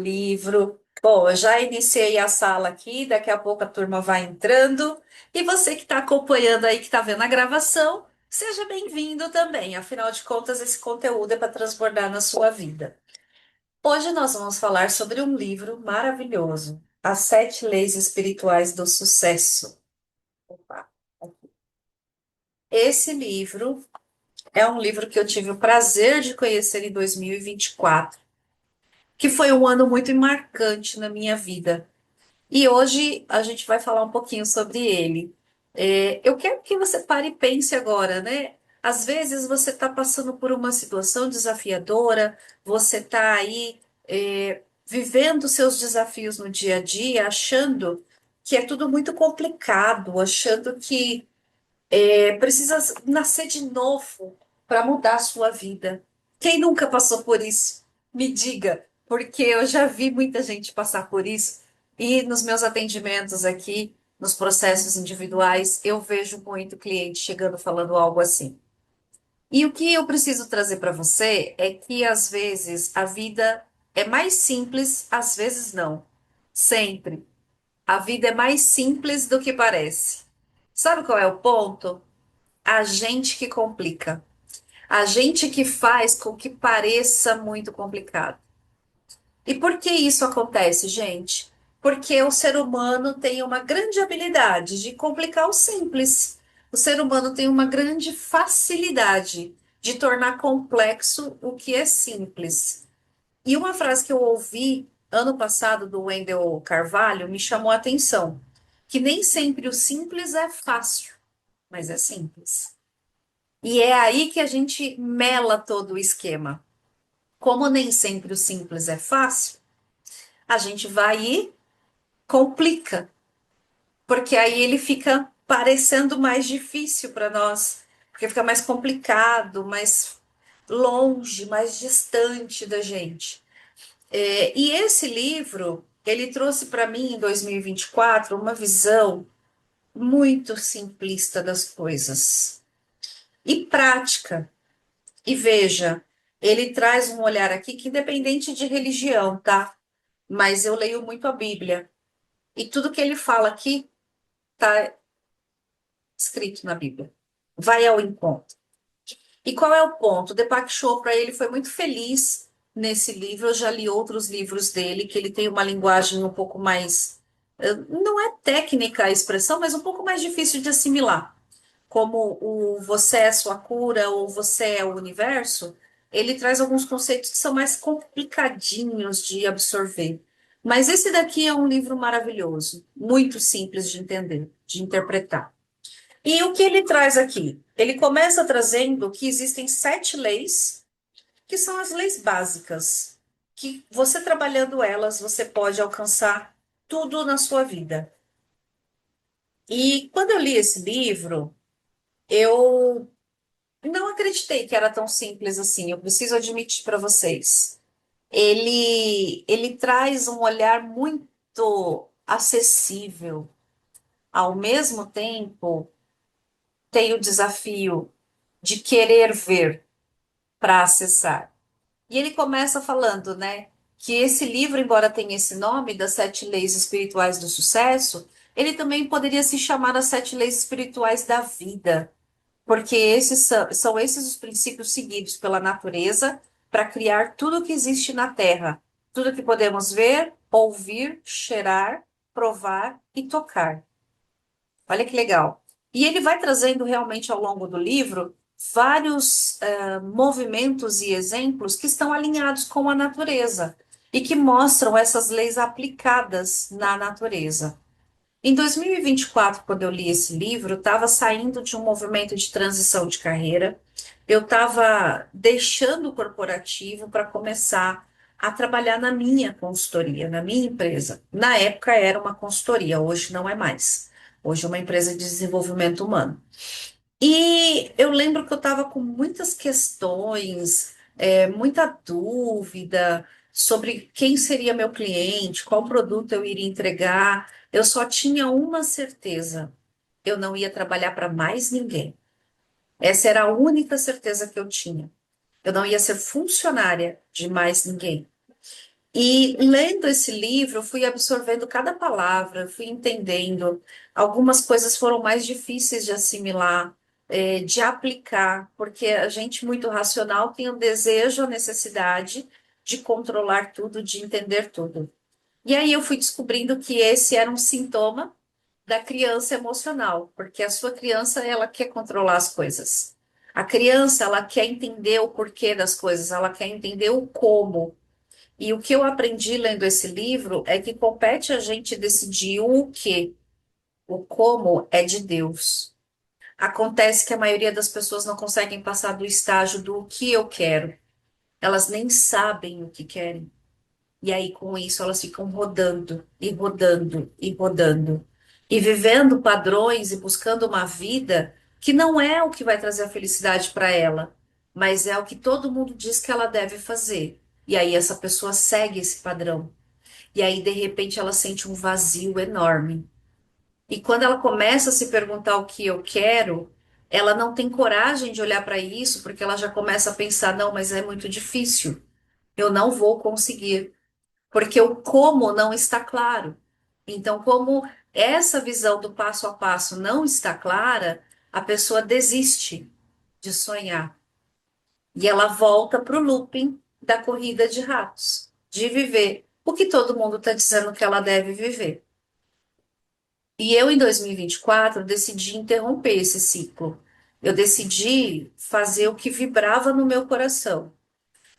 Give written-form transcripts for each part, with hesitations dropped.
Livro. Bom, eu já iniciei a sala aqui, daqui a pouco a turma vai entrando. E você que está acompanhando aí, que está vendo a gravação, seja bem-vindo também. Afinal de contas, esse conteúdo é para transbordar na sua vida. Hoje nós vamos falar sobre um livro maravilhoso, As Sete Leis Espirituais do Sucesso. Opa. Esse livro é um livro que eu tive o prazer de conhecer em 2024, que foi um ano muito marcante na minha vida. E hoje a gente vai falar um pouquinho sobre ele. Eu quero que você pare e pense agora, né? Às vezes você está passando por uma situação desafiadora, você está aí, vivendo seus desafios no dia a dia, achando que é tudo muito complicado, achando que precisa nascer de novo para mudar a sua vida. Quem nunca passou por isso? Me diga, porque eu já vi muita gente passar por isso e nos meus atendimentos aqui, nos processos individuais, eu vejo muito cliente chegando falando algo assim. E o que eu preciso trazer para você é que às vezes a vida é mais simples, às vezes não. Sempre. A vida é mais simples do que parece. Sabe qual é o ponto? A gente que complica. A gente que faz com que pareça muito complicado. E por que isso acontece, gente? Porque o ser humano tem uma grande habilidade de complicar o simples. O ser humano tem uma grande facilidade de tornar complexo o que é simples. E uma frase que eu ouvi ano passado do Wendell Carvalho me chamou a atenção, que nem sempre o simples é fácil, mas é simples. E é aí que a gente mela todo o esquema. Como nem sempre o simples é fácil, a gente vai e complica, porque aí ele fica parecendo mais difícil para nós, porque fica mais complicado, mais longe, mais distante da gente. E esse livro, ele trouxe para mim em 2024 uma visão muito simplista das coisas e prática. E veja, ele traz um olhar aqui que independente de religião, tá? Mas eu leio muito a Bíblia. E tudo que ele fala aqui está escrito na Bíblia. Vai ao encontro. E qual é o ponto? Deepak Chopra, ele foi muito feliz nesse livro. Eu já li outros livros dele, que ele tem uma linguagem um pouco mais, não é técnica a expressão, mas um pouco mais difícil de assimilar. Como o Você é sua cura ou Você é o universo, ele traz alguns conceitos que são mais complicadinhos de absorver. Mas esse daqui é um livro maravilhoso, muito simples de entender, de interpretar. E o que ele traz aqui? Ele começa trazendo que existem sete leis, que são as leis básicas, que você trabalhando elas, você pode alcançar tudo na sua vida. E quando eu li esse livro, eu não acreditei que era tão simples assim. Eu preciso admitir para vocês. Ele traz um olhar muito acessível. Ao mesmo tempo, tem o desafio de querer ver para acessar. E ele começa falando, né, que esse livro, embora tenha esse nome, das Sete Leis Espirituais do Sucesso, ele também poderia se chamar as Sete Leis Espirituais da Vida, porque esses são esses os princípios seguidos pela natureza para criar tudo que existe na Terra, tudo que podemos ver, ouvir, cheirar, provar e tocar. Olha que legal. E ele vai trazendo realmente ao longo do livro vários movimentos e exemplos que estão alinhados com a natureza e que mostram essas leis aplicadas na natureza. Em 2024, quando eu li esse livro, eu estava saindo de um movimento de transição de carreira, eu estava deixando o corporativo para começar a trabalhar na minha consultoria, na minha empresa. Na época era uma consultoria, hoje não é mais. Hoje é uma empresa de desenvolvimento humano. E eu lembro que eu estava com muitas questões, muita dúvida sobre quem seria meu cliente, qual produto eu iria entregar. Eu só tinha uma certeza: eu não ia trabalhar para mais ninguém. Essa era a única certeza que eu tinha. Eu não ia ser funcionária de mais ninguém. E lendo esse livro, eu fui absorvendo cada palavra, fui entendendo. Algumas coisas foram mais difíceis de assimilar, de aplicar, porque a gente muito racional tem o desejo, a necessidade de controlar tudo, de entender tudo. E aí eu fui descobrindo que esse era um sintoma da criança emocional, porque a sua criança, ela quer controlar as coisas. A criança, ela quer entender o porquê das coisas, ela quer entender o como. E o que eu aprendi lendo esse livro é que compete a gente decidir o que, o como é de Deus. Acontece que a maioria das pessoas não conseguem passar do estágio do o que eu quero. Elas nem sabem o que querem. E aí, com isso, elas ficam rodando e rodando e rodando. E vivendo padrões e buscando uma vida que não é o que vai trazer a felicidade para ela, mas é o que todo mundo diz que ela deve fazer. E aí, essa pessoa segue esse padrão. E aí, de repente, ela sente um vazio enorme. E quando ela começa a se perguntar o que eu quero, ela não tem coragem de olhar para isso, porque ela já começa a pensar: não, mas é muito difícil, eu não vou conseguir, porque o como não está claro. Então, como essa visão do passo a passo não está clara, a pessoa desiste de sonhar. E ela volta para o looping da corrida de ratos, de viver o que todo mundo está dizendo que ela deve viver. E eu, em 2024, decidi interromper esse ciclo. Eu decidi fazer o que vibrava no meu coração.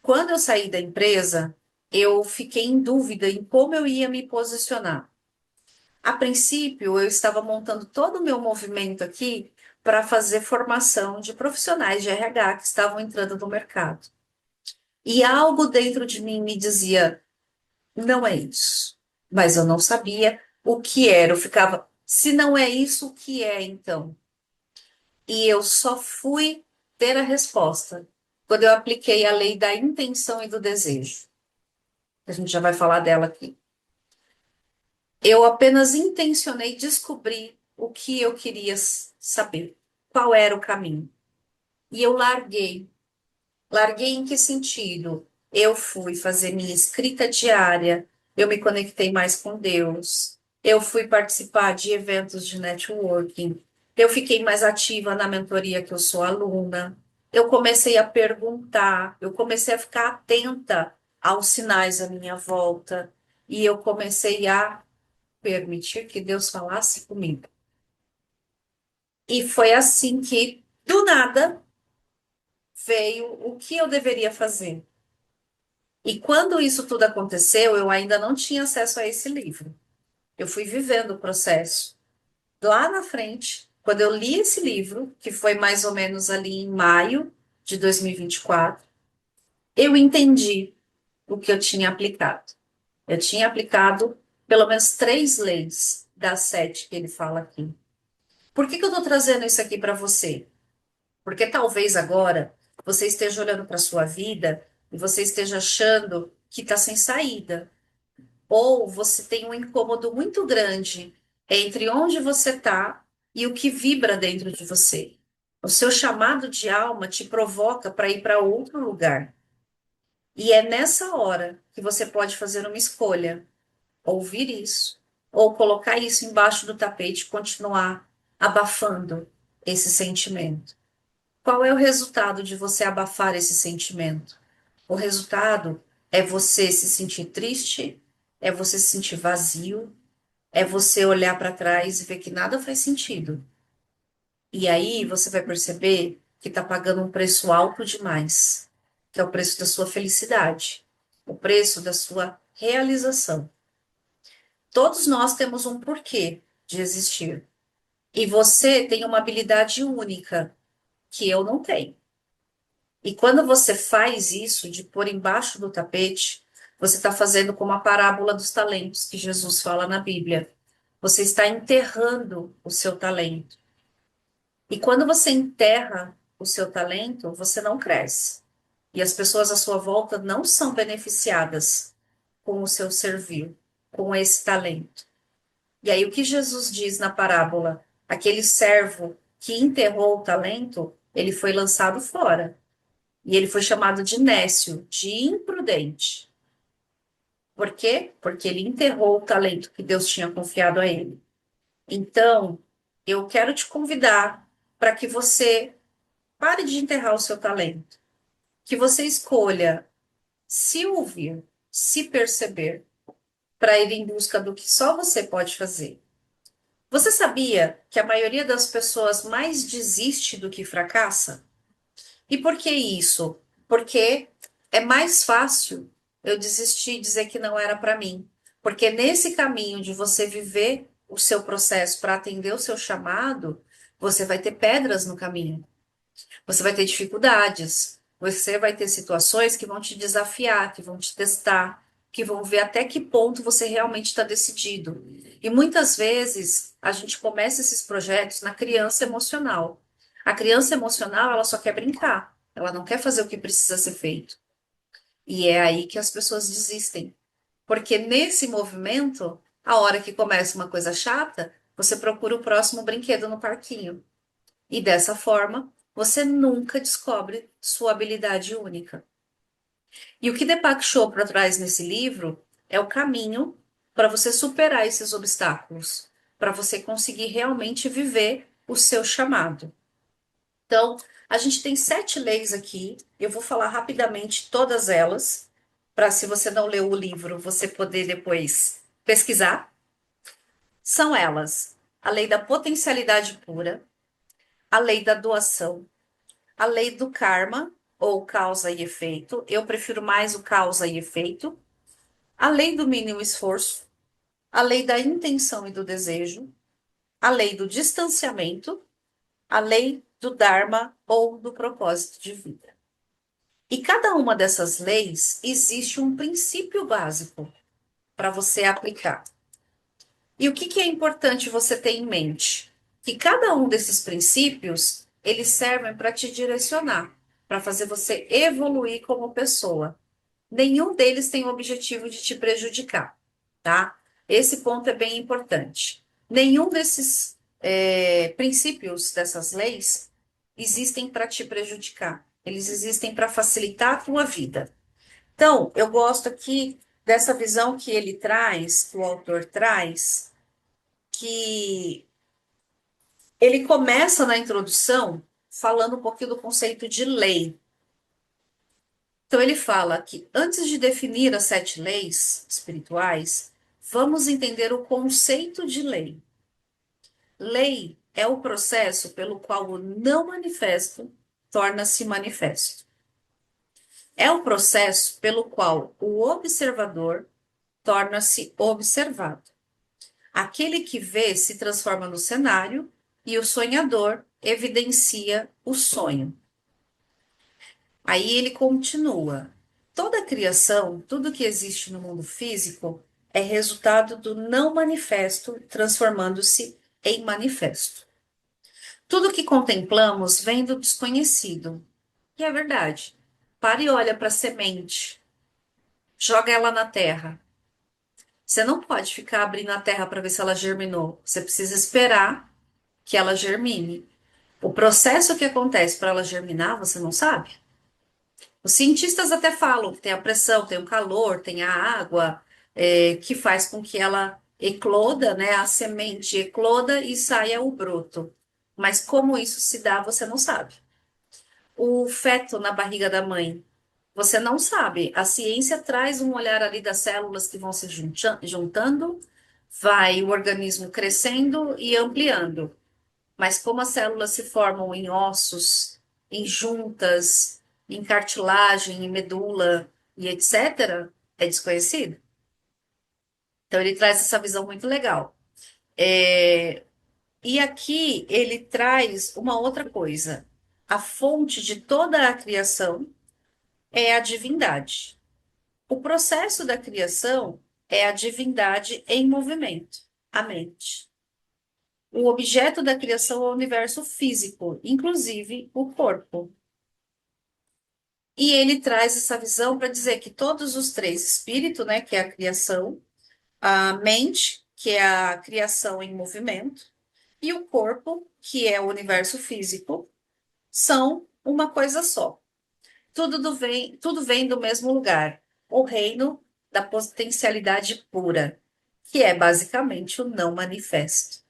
Quando eu saí da empresa, eu fiquei em dúvida em como eu ia me posicionar. A princípio, eu estava montando todo o meu movimento aqui para fazer formação de profissionais de RH que estavam entrando no mercado. E algo dentro de mim me dizia: não é isso. Mas eu não sabia o que era. Eu ficava: se não é isso, o que é então? E eu só fui ter a resposta quando eu apliquei a lei da intenção e do desejo. A gente já vai falar dela aqui. Eu apenas intencionei descobrir o que eu queria saber, qual era o caminho. E eu larguei. Larguei em que sentido? Eu fui fazer minha escrita diária, eu me conectei mais com Deus, eu fui participar de eventos de networking, eu fiquei mais ativa na mentoria que eu sou aluna, eu comecei a perguntar, eu comecei a ficar atenta aos sinais à minha volta, e eu comecei a permitir que Deus falasse comigo. E foi assim que, do nada, veio o que eu deveria fazer. E quando isso tudo aconteceu, eu ainda não tinha acesso a esse livro. Eu fui vivendo o processo. Lá na frente, quando eu li esse livro, que foi mais ou menos ali em maio de 2024, eu entendi o que eu tinha aplicado. Eu tinha aplicado pelo menos 3 leis das 7 que ele fala aqui. Por que que eu estou trazendo isso aqui para você? Porque talvez agora você esteja olhando para a sua vida e você esteja achando que está sem saída. Ou você tem um incômodo muito grande entre onde você está e o que vibra dentro de você. O seu chamado de alma te provoca para ir para outro lugar. E é nessa hora que você pode fazer uma escolha: ouvir isso, ou colocar isso embaixo do tapete e continuar abafando esse sentimento. Qual é o resultado de você abafar esse sentimento? O resultado é você se sentir triste, é você se sentir vazio, é você olhar para trás e ver que nada faz sentido. E aí você vai perceber que está pagando um preço alto demais, que é o preço da sua felicidade, o preço da sua realização. Todos nós temos um porquê de existir. E você tem uma habilidade única que eu não tenho. E quando você faz isso, de pôr embaixo do tapete, você está fazendo como a parábola dos talentos que Jesus fala na Bíblia. Você está enterrando o seu talento. E quando você enterra o seu talento, você não cresce. E as pessoas à sua volta não são beneficiadas com o seu servir, com esse talento. E aí, o que Jesus diz na parábola? Aquele servo que enterrou o talento, ele foi lançado fora. E ele foi chamado de nécio, de imprudente. Por quê? Porque ele enterrou o talento que Deus tinha confiado a ele. Então, eu quero te convidar para que você pare de enterrar o seu talento, que você escolha se ouvir, se perceber, para ir em busca do que só você pode fazer. Você sabia que a maioria das pessoas mais desiste do que fracassa? E por que isso? Porque é mais fácil eu desistir e dizer que não era para mim. Porque nesse caminho de você viver o seu processo para atender o seu chamado, você vai ter pedras no caminho. Você vai ter dificuldades. Você vai ter situações que vão te desafiar, que vão te testar, que vão ver até que ponto você realmente está decidido. E muitas vezes a gente começa esses projetos na criança emocional. A criança emocional, ela só quer brincar. Ela não quer fazer o que precisa ser feito. E é aí que as pessoas desistem. Porque nesse movimento, a hora que começa uma coisa chata, você procura o próximo brinquedo no parquinho. E dessa forma, você nunca descobre sua habilidade única. E o que Deepak Chopra traz nesse livro é o caminho para você superar esses obstáculos, para você conseguir realmente viver o seu chamado. Então, a gente tem 7 leis aqui, eu vou falar rapidamente todas elas, para se você não leu o livro, você poder depois pesquisar. São elas: a lei da potencialidade pura, a lei da doação, a lei do karma, ou causa e efeito. Eu prefiro mais o causa e efeito. A lei do mínimo esforço, a lei da intenção e do desejo, a lei do distanciamento, a lei do Dharma ou do propósito de vida. E cada uma dessas leis existe um princípio básico para você aplicar. E o que que é importante você ter em mente? Que cada um desses princípios, eles servem para te direcionar, para fazer você evoluir como pessoa. Nenhum deles tem o objetivo de te prejudicar, tá? Esse ponto é bem importante. Nenhum desses princípios, dessas leis, existem para te prejudicar. Eles existem para facilitar a tua vida. Então, eu gosto aqui dessa visão que ele traz, que o autor traz, que ele começa na introdução falando um pouquinho do conceito de lei. Então, ele fala que antes de definir as 7 leis espirituais, vamos entender o conceito de lei. Lei é o processo pelo qual o não manifesto torna-se manifesto. É o processo pelo qual o observador torna-se observado. Aquele que vê se transforma no cenário e o sonhador evidencia o sonho. Aí ele continua. Toda criação, tudo que existe no mundo físico, é resultado do não manifesto transformando-se em manifesto. Tudo que contemplamos vem do desconhecido. E é verdade. Para e olha para a semente, joga ela na terra. Você não pode ficar abrindo a terra para ver se ela germinou. Você precisa esperar que ela germine. O processo que acontece para ela germinar, você não sabe. Os cientistas até falam que tem a pressão, tem o calor, tem a água, que faz com que ela ecloda, né? A semente ecloda e saia o broto. Mas como isso se dá, você não sabe. O feto na barriga da mãe, você não sabe. A ciência traz um olhar ali das células que vão se juntando, vai o organismo crescendo e ampliando. Mas como as células se formam em ossos, em juntas, em cartilagem, em medula e etc., é desconhecido. Então ele traz essa visão muito legal. E aqui ele traz uma outra coisa. A fonte de toda a criação é a divindade. O processo da criação é a divindade em movimento, a mente. O objeto da criação é o universo físico, inclusive o corpo. E ele traz essa visão para dizer que todos os 3, espírito, né, que é a criação, a mente, que é a criação em movimento, e o corpo, que é o universo físico, são uma coisa só. Tudo vem do mesmo lugar. O reino da potencialidade pura, que é basicamente o não manifesto.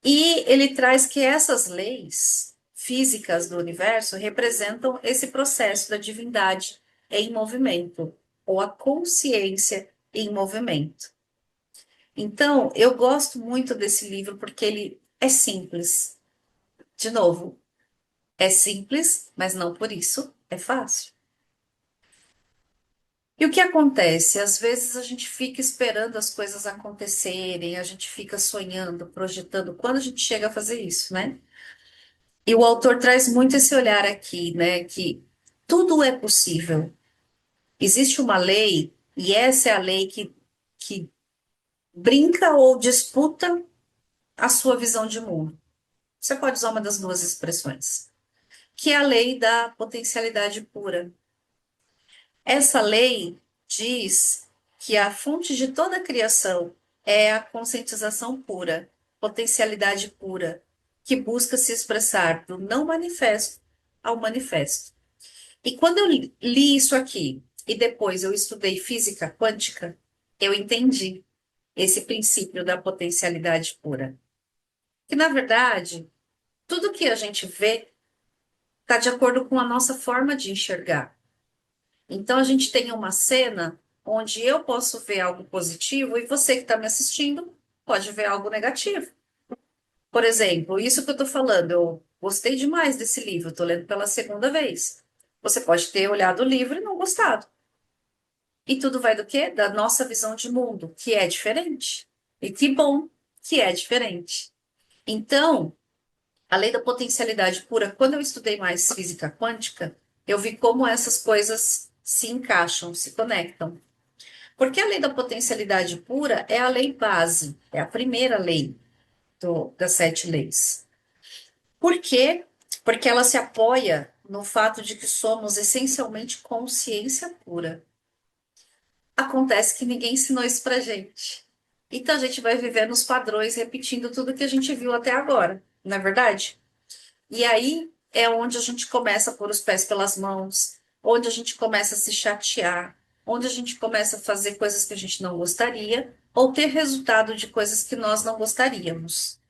E ele traz que essas leis físicas do universo representam esse processo da divindade em movimento, ou a consciência em movimento. Então, eu gosto muito desse livro porque ele é simples. De novo, é simples, mas não por isso é fácil. E o que acontece? Às vezes a gente fica esperando as coisas acontecerem, a gente fica sonhando, projetando, quando a gente chega a fazer isso, né? E o autor traz muito esse olhar aqui, né? Que tudo é possível. Existe uma lei, e essa é a lei que brinca ou disputa a sua visão de mundo. Você pode usar uma das duas expressões, que é a lei da potencialidade pura. Essa lei diz que a fonte de toda a criação é a conscientização pura, potencialidade pura, que busca se expressar do não manifesto ao manifesto. E quando eu li isso aqui e depois eu estudei física quântica, eu entendi esse princípio da potencialidade pura. Que, na verdade, tudo que a gente vê está de acordo com a nossa forma de enxergar. Então, a gente tem uma cena onde eu posso ver algo positivo e você que está me assistindo pode ver algo negativo. Por exemplo, isso que eu estou falando, eu gostei demais desse livro, estou lendo pela segunda vez. Você pode ter olhado o livro e não gostado. E tudo vai do quê? Da nossa visão de mundo, que é diferente. E que bom que é diferente. Então, a lei da potencialidade pura, quando eu estudei mais física quântica, eu vi como essas coisas se encaixam, se conectam. Porque a lei da potencialidade pura é a lei base, é a primeira lei das sete leis. Por quê? Porque ela se apoia no fato de que somos essencialmente consciência pura. Acontece que ninguém ensinou isso pra gente. Então a gente vai viver nos padrões, repetindo tudo que a gente viu até agora, não é verdade? E aí é onde a gente começa a pôr os pés pelas mãos, onde a gente começa a se chatear, onde a gente começa a fazer coisas que a gente não gostaria, ou ter resultado de coisas que nós não gostaríamos.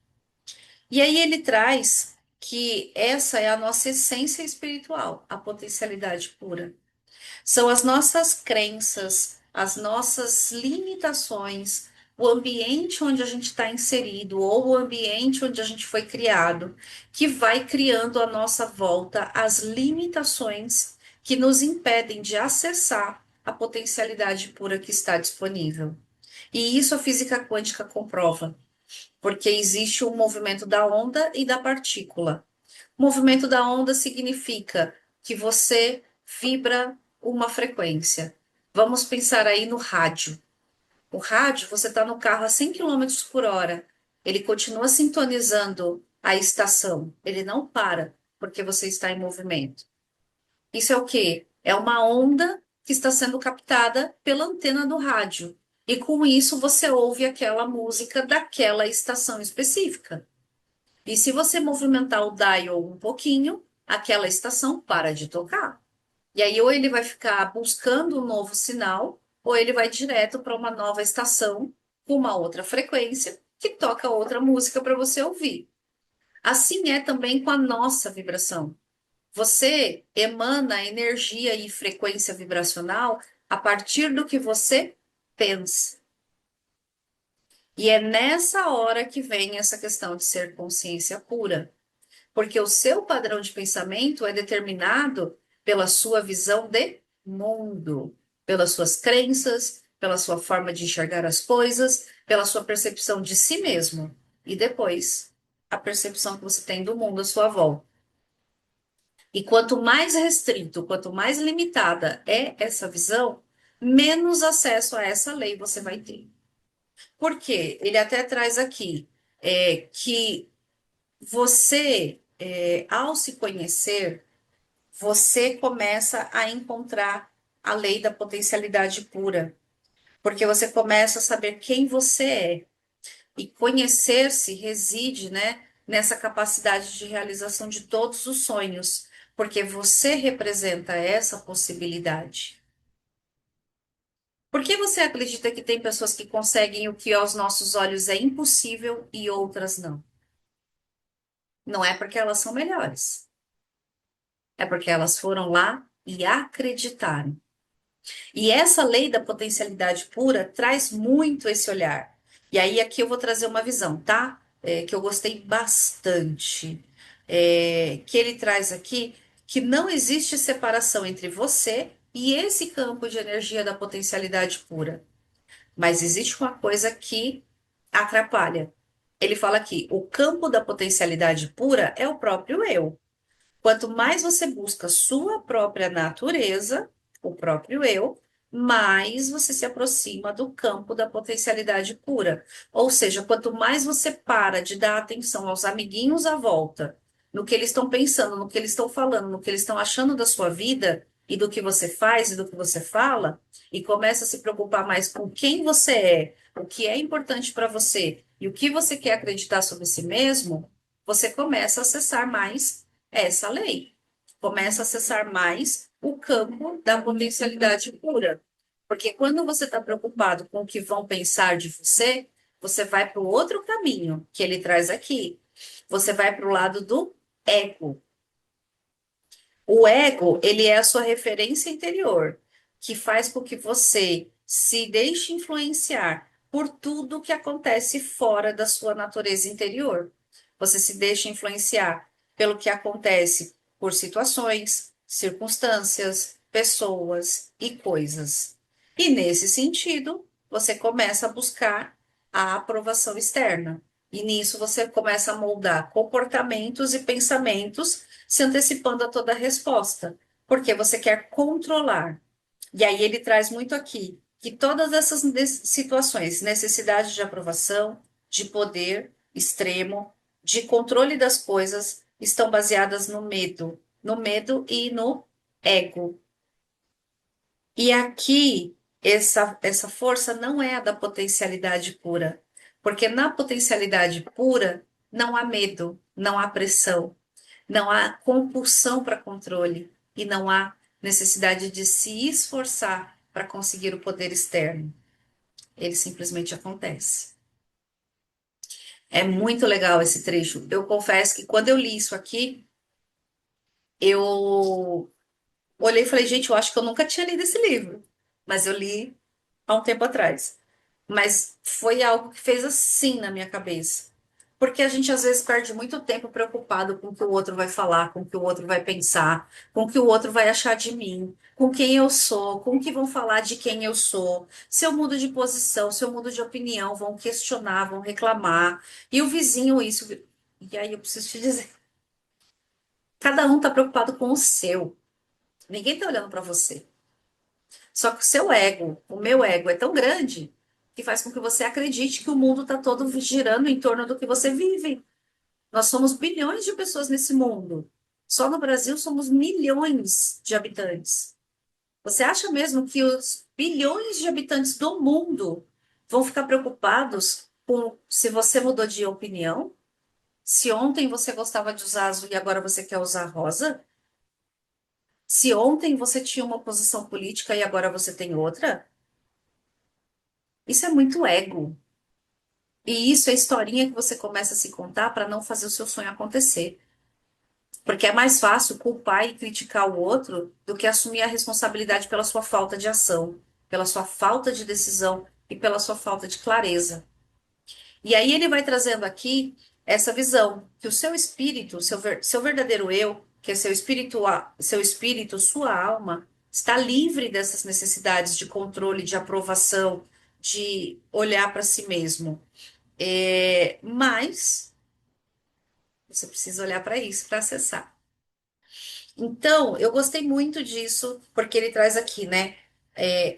E aí ele traz que essa é a nossa essência espiritual, a potencialidade pura. São as nossas crenças, as nossas limitações, o ambiente onde a gente está inserido ou o ambiente onde a gente foi criado, que vai criando à nossa volta as limitações que nos impedem de acessar a potencialidade pura que está disponível. E isso a física quântica comprova, porque existe o movimento da onda e da partícula. O movimento da onda significa que você vibra uma frequência. Vamos pensar aí no rádio. O rádio, você está no carro a 100 quilômetros por hora. Ele continua sintonizando a estação. Ele não para, porque você está em movimento. Isso é o quê? É uma onda que está sendo captada pela antena do rádio. E com isso você ouve aquela música daquela estação específica. E se você movimentar o dial um pouquinho, aquela estação para de tocar. E aí, ou ele vai ficar buscando um novo sinal, ou ele vai direto para uma nova estação com uma outra frequência que toca outra música para você ouvir. Assim é também com a nossa vibração. Você emana energia e frequência vibracional a partir do que você pensa. E é nessa hora que vem essa questão de ser consciência pura. Porque o seu padrão de pensamento é determinado pela sua visão de mundo, pelas suas crenças, pela sua forma de enxergar as coisas, pela sua percepção de si mesmo. E depois, a percepção que você tem do mundo à sua volta. E quanto mais restrito, quanto mais limitada é essa visão, menos acesso a essa lei você vai ter. Por quê? Ele até traz aqui que você, ao se conhecer, você começa a encontrar a lei da potencialidade pura, porque você começa a saber quem você é. E conhecer-se reside, né, nessa capacidade de realização de todos os sonhos, porque você representa essa possibilidade. Por que você acredita que tem pessoas que conseguem o que aos nossos olhos é impossível e outras não? Não é porque elas são melhores, é porque elas foram lá e acreditaram. E essa lei da potencialidade pura traz muito esse olhar. E aí, aqui eu vou trazer uma visão, tá? Que eu gostei bastante. Que ele traz aqui que não existe separação entre você e esse campo de energia da potencialidade pura. Mas existe uma coisa que atrapalha. Ele fala aqui: o campo da potencialidade pura é o próprio eu. Quanto mais você busca sua própria natureza, o próprio eu, mais você se aproxima do campo da potencialidade pura. Ou seja, quanto mais você para de dar atenção aos amiguinhos à volta, no que eles estão pensando, no que eles estão falando, no que eles estão achando da sua vida e do que você faz e do que você fala, e começa a se preocupar mais com quem você é, o que é importante para você e o que você quer acreditar sobre si mesmo, você começa a acessar mais essa lei. Começa a acessar mais o campo da potencialidade pura. Porque quando você está preocupado com o que vão pensar de você, você vai para o outro caminho que ele traz aqui. Você vai para o lado do ego. O ego, ele é a sua referência interior, que faz com que você se deixe influenciar por tudo que acontece fora da sua natureza interior. Você se deixa influenciar pelo que acontece por situações, circunstâncias, pessoas e coisas. E nesse sentido, você começa a buscar a aprovação externa. E nisso você começa a moldar comportamentos e pensamentos se antecipando a toda resposta, porque você quer controlar. E aí ele traz muito aqui que todas essas situações, necessidade de aprovação, de poder extremo, de controle das coisas, estão baseadas no medo e no ego. E aqui, essa força não é a da potencialidade pura, porque na potencialidade pura não há medo, não há pressão, não há compulsão para controle e não há necessidade de se esforçar para conseguir o poder externo. Ele simplesmente acontece. É muito legal esse trecho. Eu confesso que quando eu li isso aqui, eu olhei e falei, gente, eu acho que eu nunca tinha lido esse livro, mas eu li há um tempo atrás. Mas foi algo que fez assim na minha cabeça. Porque a gente às vezes perde muito tempo preocupado com o que o outro vai falar, com o que o outro vai pensar, com o que o outro vai achar de mim, com quem eu sou, com o que vão falar de quem eu sou. Se eu mudo de posição, se eu mudo de opinião, vão questionar, vão reclamar. E o vizinho isso. E aí eu preciso te dizer, cada um está preocupado com o seu. Ninguém está olhando para você. Só que o seu ego, o meu ego, é tão grande que faz com que você acredite que o mundo está todo girando em torno do que você vive. Nós somos bilhões de pessoas nesse mundo. Só no Brasil somos milhões de habitantes. Você acha mesmo que os bilhões de habitantes do mundo vão ficar preocupados com se você mudou de opinião? Se ontem você gostava de usar azul e agora você quer usar rosa? Se ontem você tinha uma posição política e agora você tem outra? Isso é muito ego. E isso é historinha que você começa a se contar para não fazer o seu sonho acontecer. Porque é mais fácil culpar e criticar o outro do que assumir a responsabilidade pela sua falta de ação, pela sua falta de decisão e pela sua falta de clareza. E aí ele vai trazendo aqui essa visão que o seu espírito, seu verdadeiro eu, que é seu espírito, sua alma, está livre dessas necessidades de controle, de aprovação, de olhar para si mesmo. Mas você precisa olhar para isso para acessar. Então, eu gostei muito disso, porque ele traz aqui, né?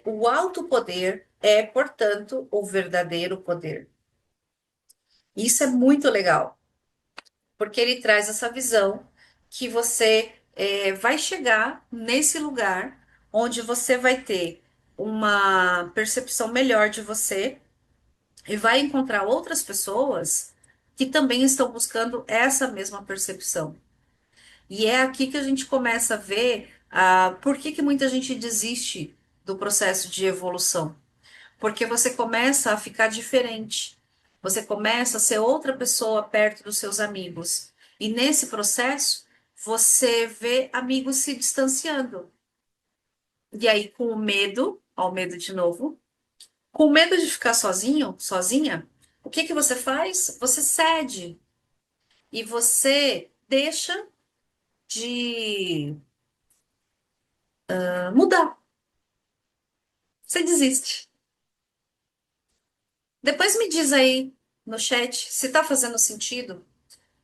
O alto poder é, portanto, o verdadeiro poder. Isso é muito legal, porque ele traz essa visão que você vai chegar nesse lugar onde você vai ter uma percepção melhor de você e vai encontrar outras pessoas que também estão buscando essa mesma percepção. E é aqui que a gente começa a ver por que que muita gente desiste do processo de evolução. porque você começa a ficar diferente. Você começa a ser outra pessoa perto dos seus amigos. E nesse processo, você vê amigos se distanciando. E aí, com o medo, ao medo de novo, com medo de ficar sozinho, sozinha, o que que você faz? Você cede e você deixa de mudar. Você desiste. Depois me diz aí no chat se está fazendo sentido.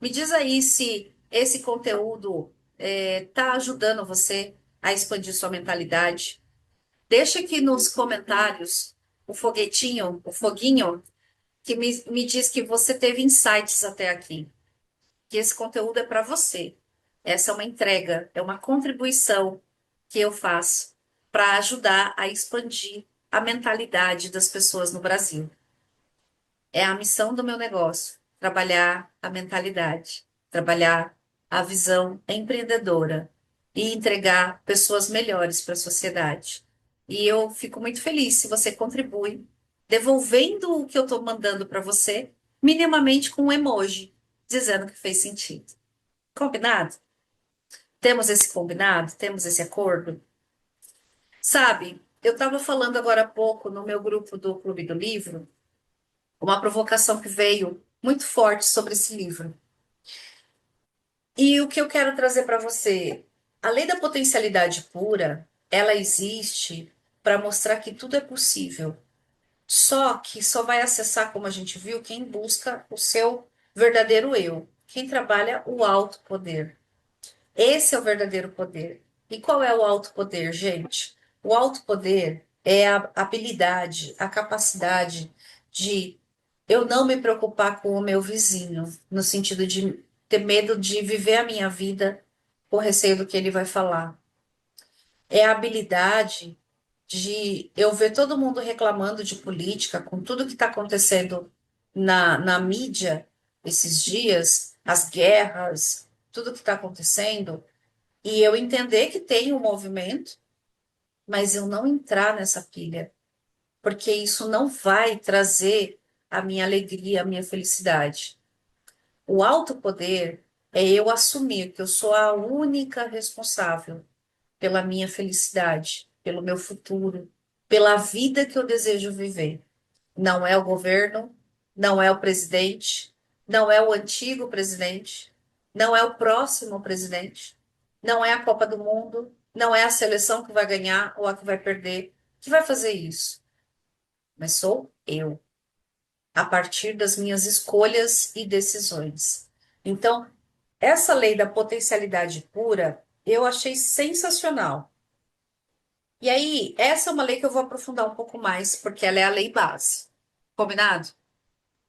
Me diz aí se esse conteúdo está ajudando você a expandir sua mentalidade. Deixa aqui nos comentários o foguetinho, o foguinho, que me diz que você teve insights até aqui. Que esse conteúdo é para você. Essa é uma entrega, é uma contribuição que eu faço para ajudar a expandir a mentalidade das pessoas no Brasil. É a missão do meu negócio, trabalhar a mentalidade, trabalhar a visão empreendedora e entregar pessoas melhores para a sociedade. E eu fico muito feliz se você contribui, devolvendo o que eu estou mandando para você, minimamente com um emoji, dizendo que fez sentido. Combinado? Temos esse combinado? Temos esse acordo? Sabe, eu estava falando agora há pouco no meu grupo do Clube do Livro, uma provocação que veio muito forte sobre esse livro. E o que eu quero trazer para você, a lei da potencialidade pura, ela existe para mostrar que tudo é possível. Só que só vai acessar, como a gente viu, quem busca o seu verdadeiro eu, quem trabalha o alto poder. Esse é o verdadeiro poder. E qual é o alto poder, gente? O alto poder é a habilidade, a capacidade de eu não me preocupar com o meu vizinho, no sentido de ter medo de viver a minha vida com receio do que ele vai falar. É a habilidade de eu ver todo mundo reclamando de política, com tudo que está acontecendo na mídia esses dias, as guerras, tudo que está acontecendo. E eu entender que tem um movimento, mas eu não entrar nessa pilha, porque isso não vai trazer a minha alegria, a minha felicidade. O alto poder é eu assumir que eu sou a única responsável pela minha felicidade, pelo meu futuro, pela vida que eu desejo viver. Não é o governo, não é o presidente, não é o antigo presidente, não é o próximo presidente, não é a Copa do Mundo, não é a seleção que vai ganhar ou a que vai perder, que vai fazer isso. Mas sou eu, a partir das minhas escolhas e decisões. Então, essa lei da potencialidade pura, eu achei sensacional. E aí, essa é uma lei que eu vou aprofundar um pouco mais, porque ela é a lei base. Combinado?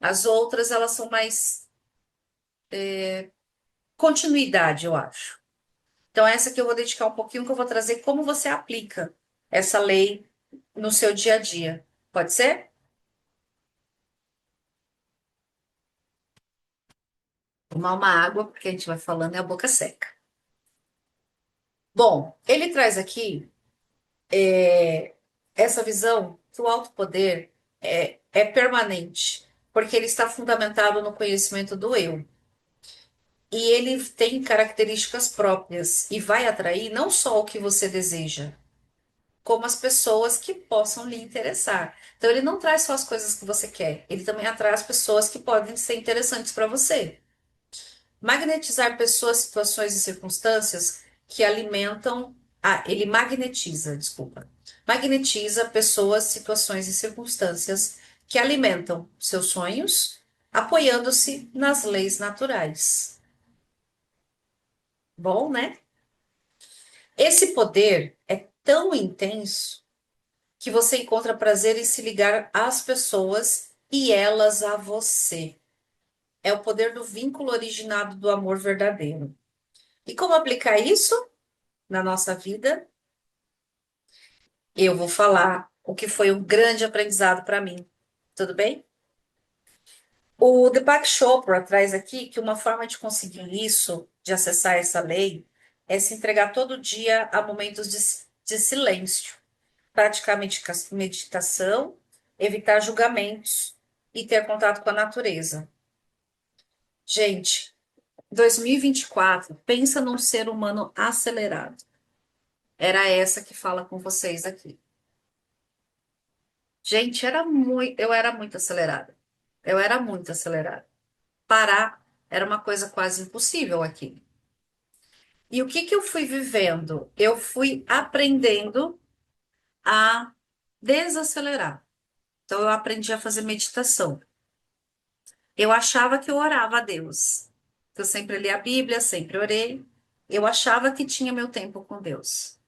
As outras, elas são mais continuidade, eu acho. Então, essa que eu vou dedicar um pouquinho, que eu vou trazer como você aplica essa lei no seu dia a dia. Pode ser? Tomar uma água, porque a gente vai falando e a boca seca. Bom, ele traz aqui essa visão que o alto poder é permanente, porque ele está fundamentado no conhecimento do eu. E ele tem características próprias e vai atrair não só o que você deseja, como as pessoas que possam lhe interessar. Então, ele não traz só as coisas que você quer, ele também atrai as pessoas que podem ser interessantes para você. Magnetizar pessoas, situações e circunstâncias que alimentam. Ah, ele magnetiza, desculpa. Magnetiza pessoas, situações e circunstâncias que alimentam seus sonhos, apoiando-se nas leis naturais. Bom, né? Esse poder é tão intenso que você encontra prazer em se ligar às pessoas e elas a você. É o poder do vínculo originado do amor verdadeiro. E como aplicar isso na nossa vida? Eu vou falar o que foi um grande aprendizado para mim. Tudo bem? O Deepak Chopra traz aqui que uma forma de conseguir isso, de acessar essa lei, é se entregar todo dia a momentos de silêncio, praticar meditação evitar julgamentos e ter contato com a natureza. Gente, 2024, pensa num ser humano acelerado. Era essa que fala com vocês aqui. Gente, eu era muito acelerada. Eu era muito acelerada. Parar era uma coisa quase impossível aqui. E o que que eu fui vivendo? Eu fui aprendendo a desacelerar. Então, eu aprendi a fazer meditação. Eu achava que eu orava a Deus. Eu sempre li a Bíblia, sempre orei. Eu achava que tinha meu tempo com Deus.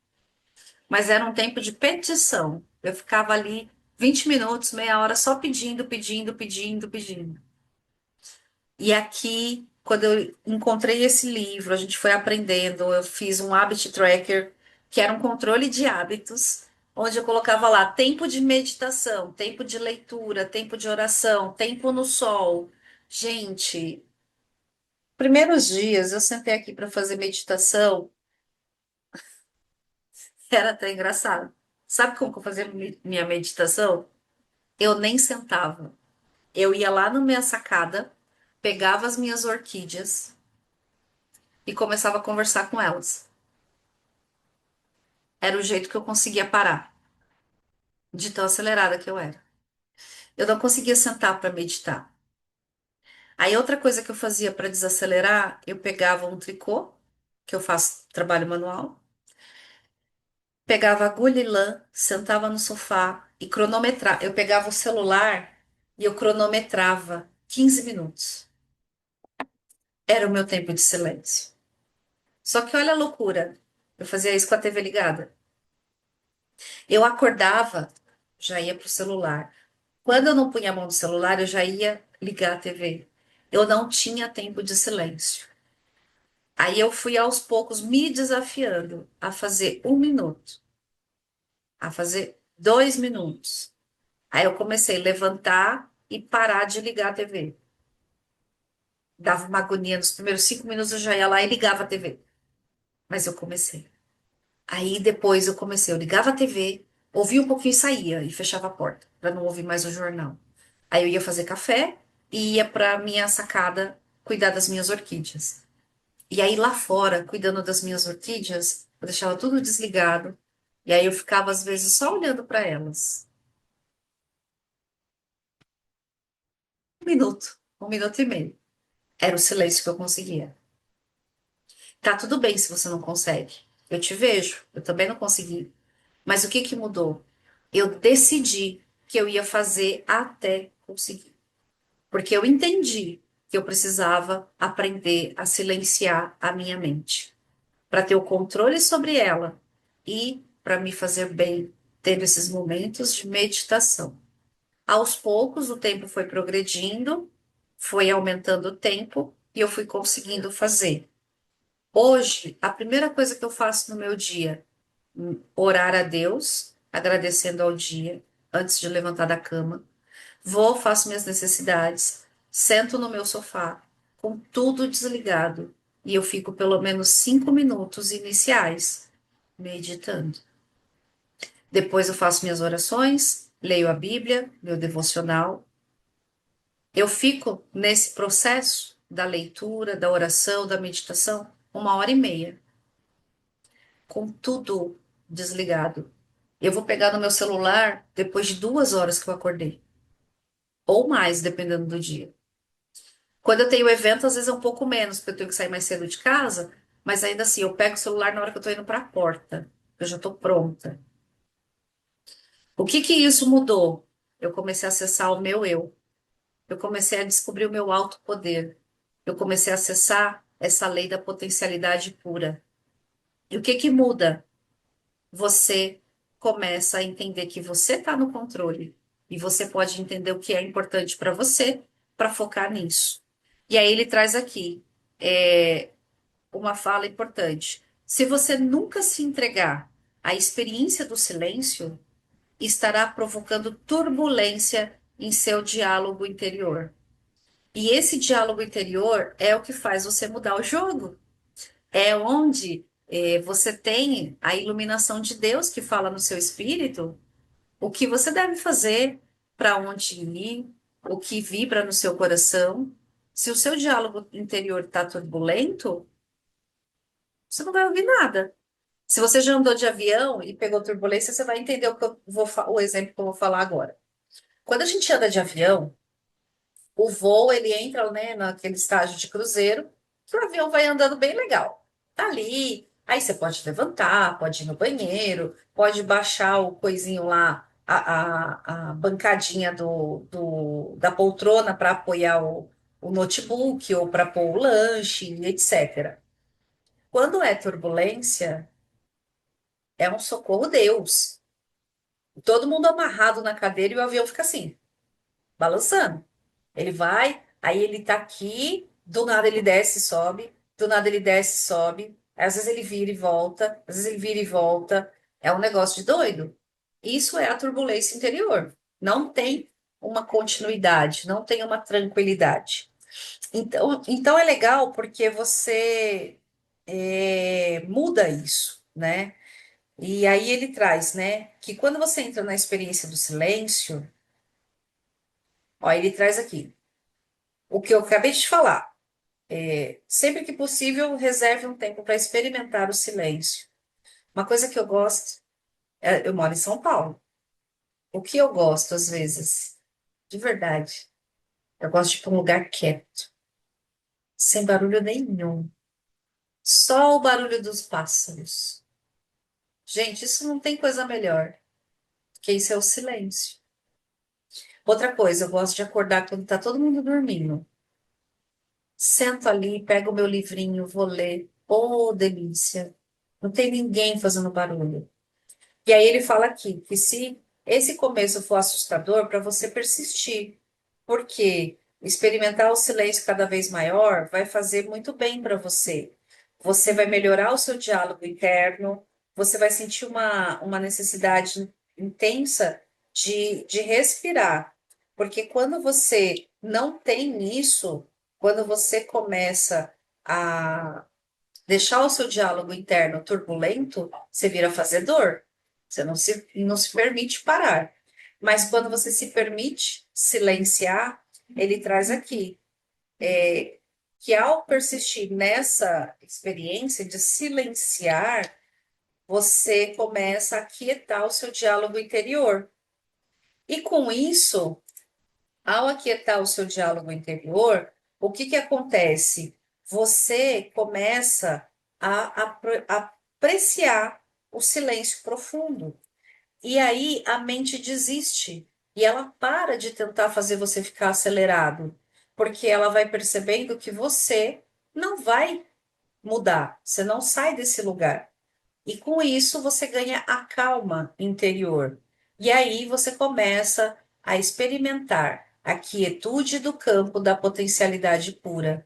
Mas era um tempo de petição. Eu ficava ali 20 minutos, meia hora, só pedindo, pedindo, pedindo, pedindo. E aqui, quando eu encontrei esse livro, a gente foi aprendendo, eu fiz um habit tracker, que era um controle de hábitos, onde eu colocava lá tempo de meditação, tempo de leitura, tempo de oração, tempo no sol. Gente, primeiros dias eu sentei aqui para fazer meditação, era até engraçado. Sabe como que eu fazia minha meditação? Eu nem sentava. Eu ia lá na minha sacada, pegava as minhas orquídeas e começava a conversar com elas. Era o jeito que eu conseguia parar, de tão acelerada que eu era. Eu não conseguia sentar para meditar. Aí outra coisa que eu fazia para desacelerar, eu pegava um tricô, que eu faço trabalho manual, pegava agulha e lã, sentava no sofá e cronometrava. Eu pegava o celular e eu cronometrava 15 minutos. Era o meu tempo de silêncio. Só que olha a loucura. Eu fazia isso com a TV ligada. Eu acordava, já ia pro celular. Quando eu não punha a mão no celular, eu já ia ligar a TV. Eu não tinha tempo de silêncio. Aí eu fui aos poucos me desafiando a fazer 1 minuto, a fazer 2 minutos. Aí eu comecei a levantar e parar de ligar a TV. Dava uma agonia, nos primeiros 5 minutos eu já ia lá e ligava a TV. Mas eu comecei. Aí depois eu ligava a TV, ouvia um pouquinho e saía e fechava a porta, para não ouvir mais o jornal. Aí eu ia fazer café e ia para minha sacada cuidar das minhas orquídeas. E aí lá fora, cuidando das minhas orquídeas, eu deixava tudo desligado. E aí eu ficava às vezes só olhando para elas. 1 minuto, 1 minuto e meio. Era o silêncio que eu conseguia. Tá tudo bem se você não consegue. Eu te vejo, eu também não consegui. Mas o que que mudou? Eu decidi que eu ia fazer até conseguir. Porque eu entendi que eu precisava aprender a silenciar a minha mente, para ter o controle sobre ela e para me fazer bem, tendo esses momentos de meditação. Aos poucos, o tempo foi progredindo, foi aumentando o tempo e eu fui conseguindo fazer. Hoje, a primeira coisa que eu faço no meu dia, orar a Deus, agradecendo ao dia, antes de levantar da cama. Vou, faço minhas necessidades, sento no meu sofá, com tudo desligado, e eu fico pelo menos 5 minutos iniciais meditando. Depois eu faço minhas orações, leio a Bíblia, meu devocional. Eu fico nesse processo da leitura, da oração, da meditação, 1 hora e meia, com tudo desligado. Eu vou pegar no meu celular depois de 2 horas que eu acordei, ou mais, dependendo do dia. Quando eu tenho evento, às vezes é um pouco menos, porque eu tenho que sair mais cedo de casa, mas ainda assim, eu pego o celular na hora que eu tô indo para a porta. Eu já tô pronta. O que que isso mudou? Eu comecei a acessar o meu eu. Eu comecei a descobrir o meu alto poder. Eu comecei a acessar essa lei da potencialidade pura. E o que que muda? Você começa a entender que você está no controle e você pode entender o que é importante para você para focar nisso. E aí ele traz aqui uma fala importante. Se você nunca se entregar à experiência do silêncio, estará provocando turbulência em seu diálogo interior. E esse diálogo interior é o que faz você mudar o jogo. É onde você tem a iluminação de Deus que fala no seu espírito o que você deve fazer, para onde ir, o que vibra no seu coração. Se o seu diálogo interior está turbulento, você não vai ouvir nada. Se você já andou de avião e pegou turbulência, você vai entender o exemplo que eu vou falar agora. Quando a gente anda de avião, o voo ele entra, né, naquele estágio de cruzeiro, que o avião vai andando bem legal. Tá ali, aí você pode levantar, pode ir no banheiro, pode baixar o coisinho lá, a bancadinha da poltrona para apoiar o notebook ou para pôr o lanche, etc. Quando é turbulência, é um socorro Deus. Todo mundo amarrado na cadeira e o avião fica assim, balançando. Ele vai, aí ele tá aqui, do nada ele desce e sobe, do nada ele desce e sobe. Às vezes ele vira e volta, às vezes ele vira e volta. É um negócio de doido. Isso é a turbulência interior. Não tem uma continuidade, não tem uma tranquilidade. Então é legal porque você muda isso, né? E aí ele traz, né, que quando você entra na experiência do silêncio, ó, ele traz aqui o que eu acabei de te falar. Sempre que possível, reserve um tempo para experimentar o silêncio. Uma coisa que eu gosto, eu moro em São Paulo. O que eu gosto, às vezes, de verdade, eu gosto de ir para um lugar quieto, sem barulho nenhum. Só o barulho dos pássaros. Gente, isso não tem coisa melhor, que isso é o silêncio. Outra coisa, eu gosto de acordar quando está todo mundo dormindo. Sento ali, pego o meu livrinho, vou ler. Oh, delícia! Não tem ninguém fazendo barulho. E aí ele fala aqui que se esse começo for assustador, para você persistir, porque experimentar o silêncio cada vez maior vai fazer muito bem para você. Você vai melhorar o seu diálogo interno, você vai sentir uma necessidade intensa de respirar. Porque quando você não tem isso, quando você começa a deixar o seu diálogo interno turbulento, você vira fazedor. Você não se permite parar. Mas quando você se permite silenciar, ele traz aqui que ao persistir nessa experiência de silenciar, você começa a aquietar o seu diálogo interior. E com isso, ao aquietar o seu diálogo interior, o que que acontece? Você começa a apreciar o silêncio profundo. E aí a mente desiste e ela para de tentar fazer você ficar acelerado, porque ela vai percebendo que você não vai mudar, você não sai desse lugar. E com isso você ganha a calma interior. E aí você começa a experimentar a quietude do campo da potencialidade pura.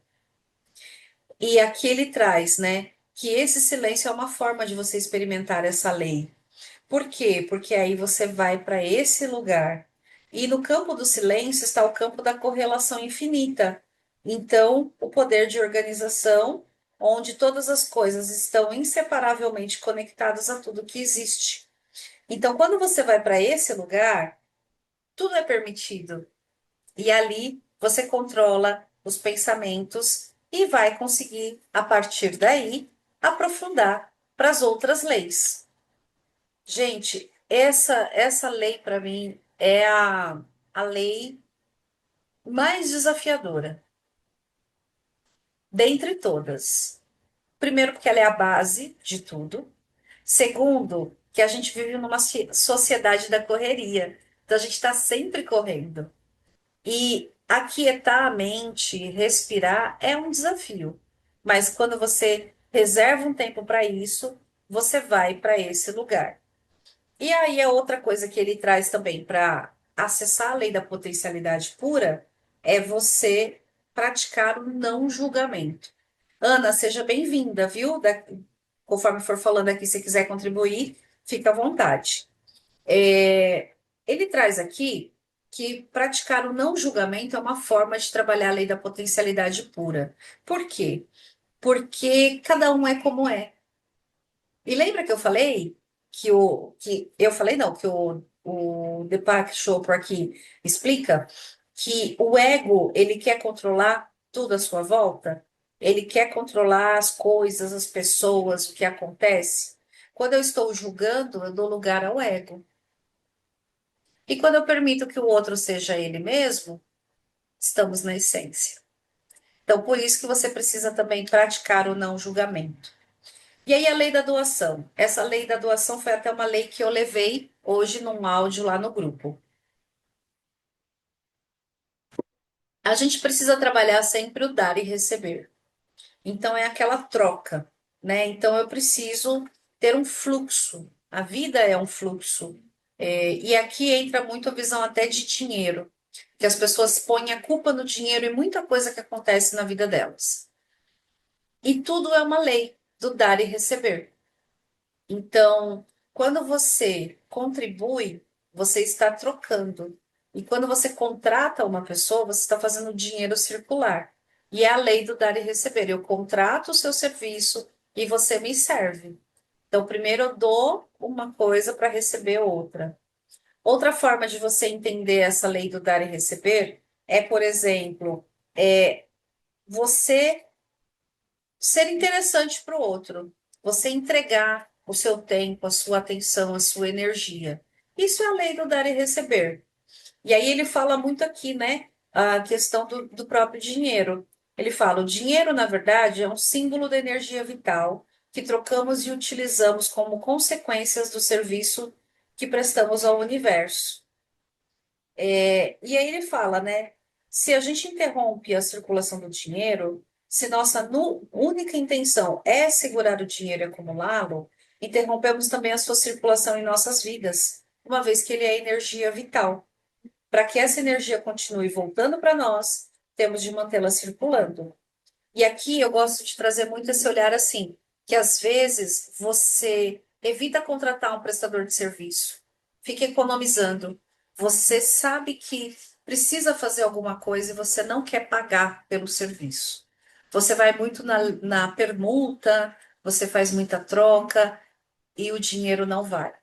E aqui ele traz, né, que esse silêncio é uma forma de você experimentar essa lei. Por quê? Porque aí você vai para esse lugar. E no campo do silêncio está o campo da correlação infinita. Então, o poder de organização, onde todas as coisas estão inseparavelmente conectadas a tudo que existe. Então, quando você vai para esse lugar, tudo é permitido. E ali você controla os pensamentos e vai conseguir, a partir daí, aprofundar para as outras leis. Gente, essa lei para mim é a lei mais desafiadora dentre todas. Primeiro, porque ela é a base de tudo. Segundo, que a gente vive numa sociedade da correria. Então, a gente está sempre correndo. E aquietar a mente, respirar, é um desafio. Mas quando você reserva um tempo para isso, você vai para esse lugar. E aí, a outra coisa que ele traz também para acessar a lei da potencialidade pura é você praticar o não julgamento. Ana, seja bem-vinda, viu? Conforme for falando aqui, se quiser contribuir, fica à vontade. Ele traz aqui que praticar o não julgamento é uma forma de trabalhar a lei da potencialidade pura. Por quê? Porque cada um é como é. E lembra que eu falei que eu falei não, que o Deepak Chopra aqui explica, que o ego, ele quer controlar tudo à sua volta, ele quer controlar as coisas, as pessoas, o que acontece. Quando eu estou julgando, eu dou lugar ao ego. E quando eu permito que o outro seja ele mesmo, estamos na essência. Então, por isso que você precisa também praticar o não julgamento. E aí, a lei da doação. Essa lei da doação foi até uma lei que eu levei hoje num áudio lá no grupo. A gente precisa trabalhar sempre o dar e receber. Então, é aquela troca, né? Então, eu preciso ter um fluxo. A vida é um fluxo. E aqui entra muito a visão até de dinheiro, que as pessoas põem a culpa no dinheiro e muita coisa que acontece na vida delas. E tudo é uma lei do dar e receber. Então, quando você contribui, você está trocando. E quando você contrata uma pessoa, você está fazendo o dinheiro circular. E é a lei do dar e receber. Eu contrato o seu serviço e você me serve. Então, primeiro eu dou uma coisa para receber outra. Outra forma de você entender essa lei do dar e receber é, por exemplo, você ser interessante para o outro, você entregar o seu tempo, a sua atenção, a sua energia. Isso é a lei do dar e receber. E aí ele fala muito aqui, né, a questão do próprio dinheiro. Ele fala: o dinheiro, na verdade, é um símbolo da energia vital que trocamos e utilizamos como consequências do serviço que prestamos ao universo. E aí ele fala, né? Se a gente interrompe a circulação do dinheiro, se nossa única intenção é segurar o dinheiro e acumulá-lo, interrompemos também a sua circulação em nossas vidas, uma vez que ele é energia vital. Para que essa energia continue voltando para nós, temos de mantê-la circulando. E aqui eu gosto de trazer muito esse olhar assim, que às vezes você evita contratar um prestador de serviço, fica economizando. Você sabe que precisa fazer alguma coisa e você não quer pagar pelo serviço. Você vai muito na permuta, você faz muita troca e o dinheiro não vai.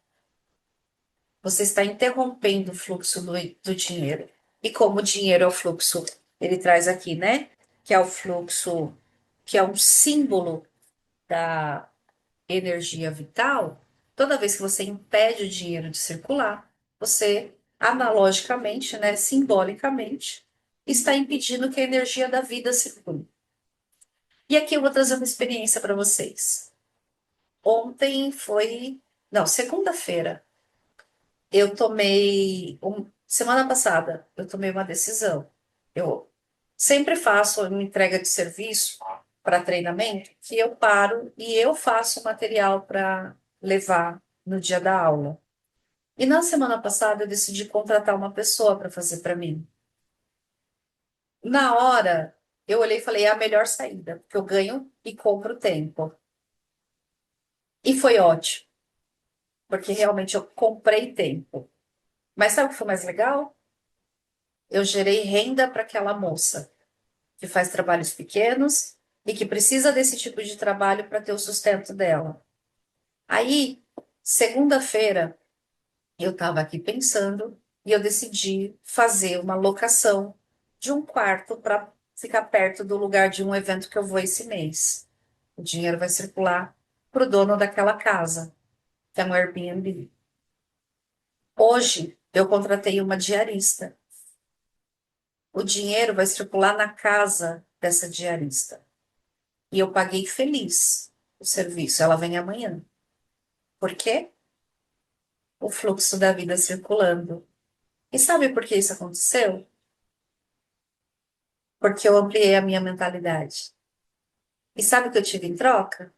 Você está interrompendo o fluxo do dinheiro. E como o dinheiro é o fluxo, ele traz aqui, né? Que é o fluxo, que é um símbolo da energia vital. Toda vez que você impede o dinheiro de circular, você, analogicamente, né, simbolicamente, está impedindo que a energia da vida circule. E aqui eu vou trazer uma experiência para vocês. Ontem foi, não, segunda-feira. Semana passada, eu tomei uma decisão. Eu sempre faço uma entrega de serviço para treinamento, que eu paro e eu faço o material para levar no dia da aula. E na semana passada eu decidi contratar uma pessoa para fazer para mim. Na hora, eu olhei e falei, é a melhor saída, porque eu ganho e compro tempo. E foi ótimo, porque realmente eu comprei tempo. Mas sabe o que foi mais legal? Eu gerei renda para aquela moça que faz trabalhos pequenos e que precisa desse tipo de trabalho para ter o sustento dela. Aí, segunda-feira, eu estava aqui pensando e eu decidi fazer uma locação de um quarto para ficar perto do lugar de um evento que eu vou esse mês. O dinheiro vai circular para o dono daquela casa, que é um Airbnb. Hoje, eu contratei uma diarista. O dinheiro vai circular na casa dessa diarista. E eu paguei feliz o serviço. Ela vem amanhã. Por quê? O fluxo da vida circulando. E sabe por que isso aconteceu? Porque eu ampliei a minha mentalidade. E sabe o que eu tive em troca?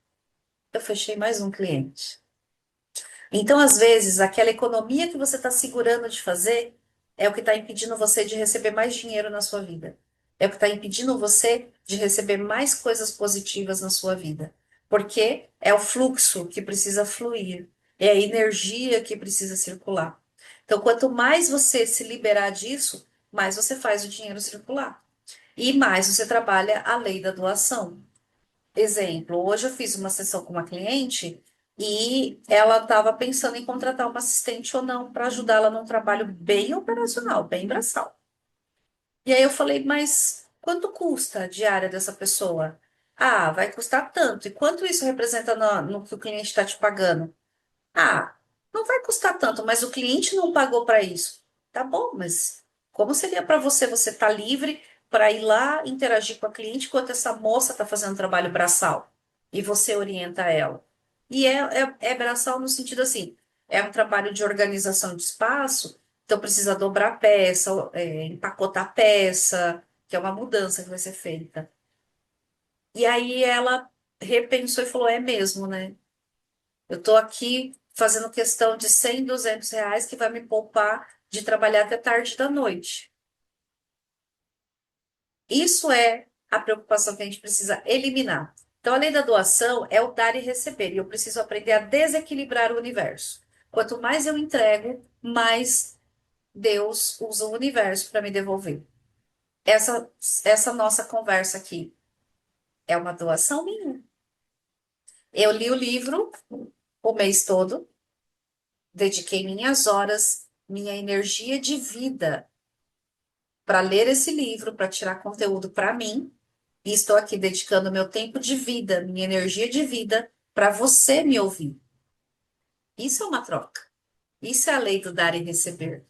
Eu fechei mais um cliente. Então, às vezes, aquela economia que você está segurando de fazer é o que está impedindo você de receber mais dinheiro na sua vida. É o que está impedindo você de receber mais coisas positivas na sua vida. Porque é o fluxo que precisa fluir, é a energia que precisa circular. Então, quanto mais você se liberar disso, mais você faz o dinheiro circular. E mais você trabalha a lei da doação. Exemplo, hoje eu fiz uma sessão com uma cliente E ela estava pensando em contratar uma assistente ou não para ajudá-la num trabalho bem operacional, bem braçal. E aí eu falei, mas quanto custa a diária dessa pessoa? Ah, vai custar tanto. E quanto isso representa no que o cliente está te pagando? Ah, não vai custar tanto, mas o cliente não pagou para isso. Tá bom, mas como seria para você? Você tá livre para ir lá interagir com a cliente enquanto essa moça está fazendo trabalho braçal e você orienta ela. E é braçal no sentido assim, é um trabalho de organização de espaço, então precisa dobrar peça, empacotar peça, que é uma mudança que vai ser feita. E aí ela repensou e falou, é mesmo, né? Eu estou aqui fazendo questão de 100, R$ 200 que vai me poupar de trabalhar até tarde da noite. Isso é a preocupação que a gente precisa eliminar. Então, a lei da doação é o dar e receber, e eu preciso aprender a desequilibrar o universo. Quanto mais eu entrego, mais Deus usa o universo para me devolver. Essa, essa nossa conversa aqui é uma doação minha. Eu li o livro o mês todo, dediquei minhas horas, minha energia de vida para ler esse livro, para tirar conteúdo para mim, e estou aqui dedicando meu tempo de vida, minha energia de vida, para você me ouvir. Isso é uma troca. Isso é a lei do dar e receber.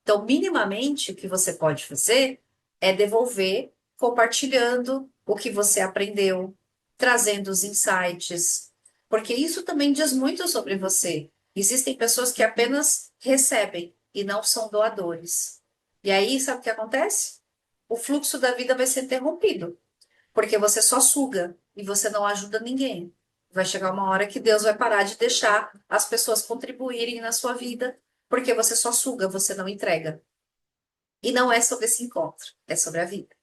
Então, minimamente, o que você pode fazer é devolver compartilhando o que você aprendeu, trazendo os insights, porque isso também diz muito sobre você. Existem pessoas que apenas recebem e não são doadores. E aí, sabe o que acontece? O fluxo da vida vai ser interrompido, porque você só suga e você não ajuda ninguém. Vai chegar uma hora que Deus vai parar de deixar as pessoas contribuírem na sua vida, porque você só suga, você não entrega. E não é sobre esse encontro, é sobre a vida.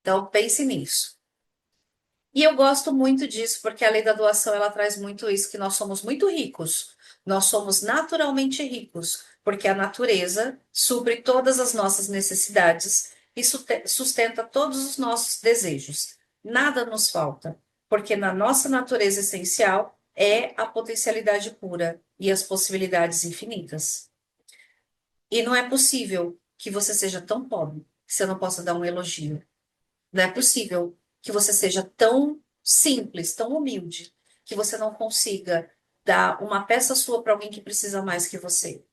Então, pense nisso. E eu gosto muito disso, porque a lei da doação ela traz muito isso, que nós somos muito ricos. Nós somos naturalmente ricos, porque a natureza supre todas as nossas necessidades e sustenta todos os nossos desejos. Nada nos falta, porque na nossa natureza essencial é a potencialidade pura e as possibilidades infinitas. E não é possível que você seja tão pobre que você não possa dar um elogio. Não é possível que você seja tão simples, tão humilde, que você não consiga dar uma peça sua para alguém que precisa mais que você.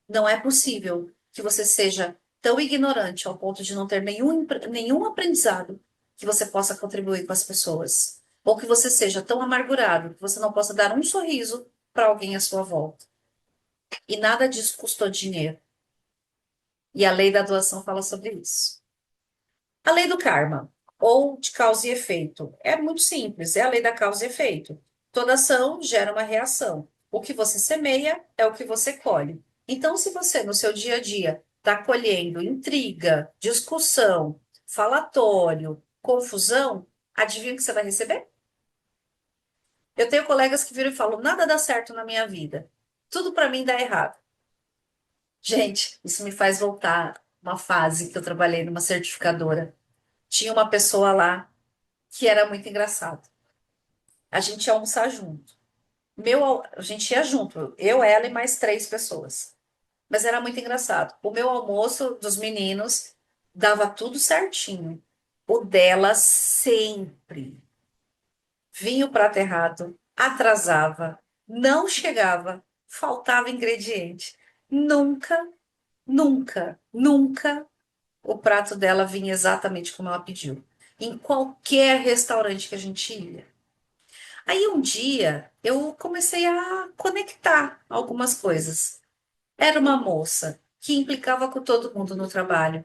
Não é possível que você seja tão ignorante ao ponto de não ter nenhum aprendizado que você possa contribuir com as pessoas. Ou que você seja tão amargurado que você não possa dar um sorriso para alguém à sua volta. E nada disso custou dinheiro. E a lei da doação fala sobre isso. A lei do karma, ou de causa e efeito, é muito simples, é a lei da causa e efeito. Toda ação gera uma reação. O que você semeia é o que você colhe. Então, se você no seu dia a dia está colhendo intriga, discussão, falatório, confusão, adivinha o que você vai receber? Eu tenho colegas que viram e falam: nada dá certo na minha vida, tudo para mim dá errado. Gente, isso me faz voltar uma fase que eu trabalhei numa certificadora. Tinha uma pessoa lá que era muito engraçado. A gente ia almoçar junto. A gente ia junto, eu, ela e mais três pessoas. Mas era muito engraçado. O meu almoço dos meninos dava tudo certinho. O dela sempre vinha o prato errado, atrasava, não chegava, faltava ingrediente. Nunca, nunca, nunca o prato dela vinha exatamente como ela pediu. Em qualquer restaurante que a gente ia. Aí um dia eu comecei a conectar algumas coisas. Era uma moça que implicava com todo mundo no trabalho,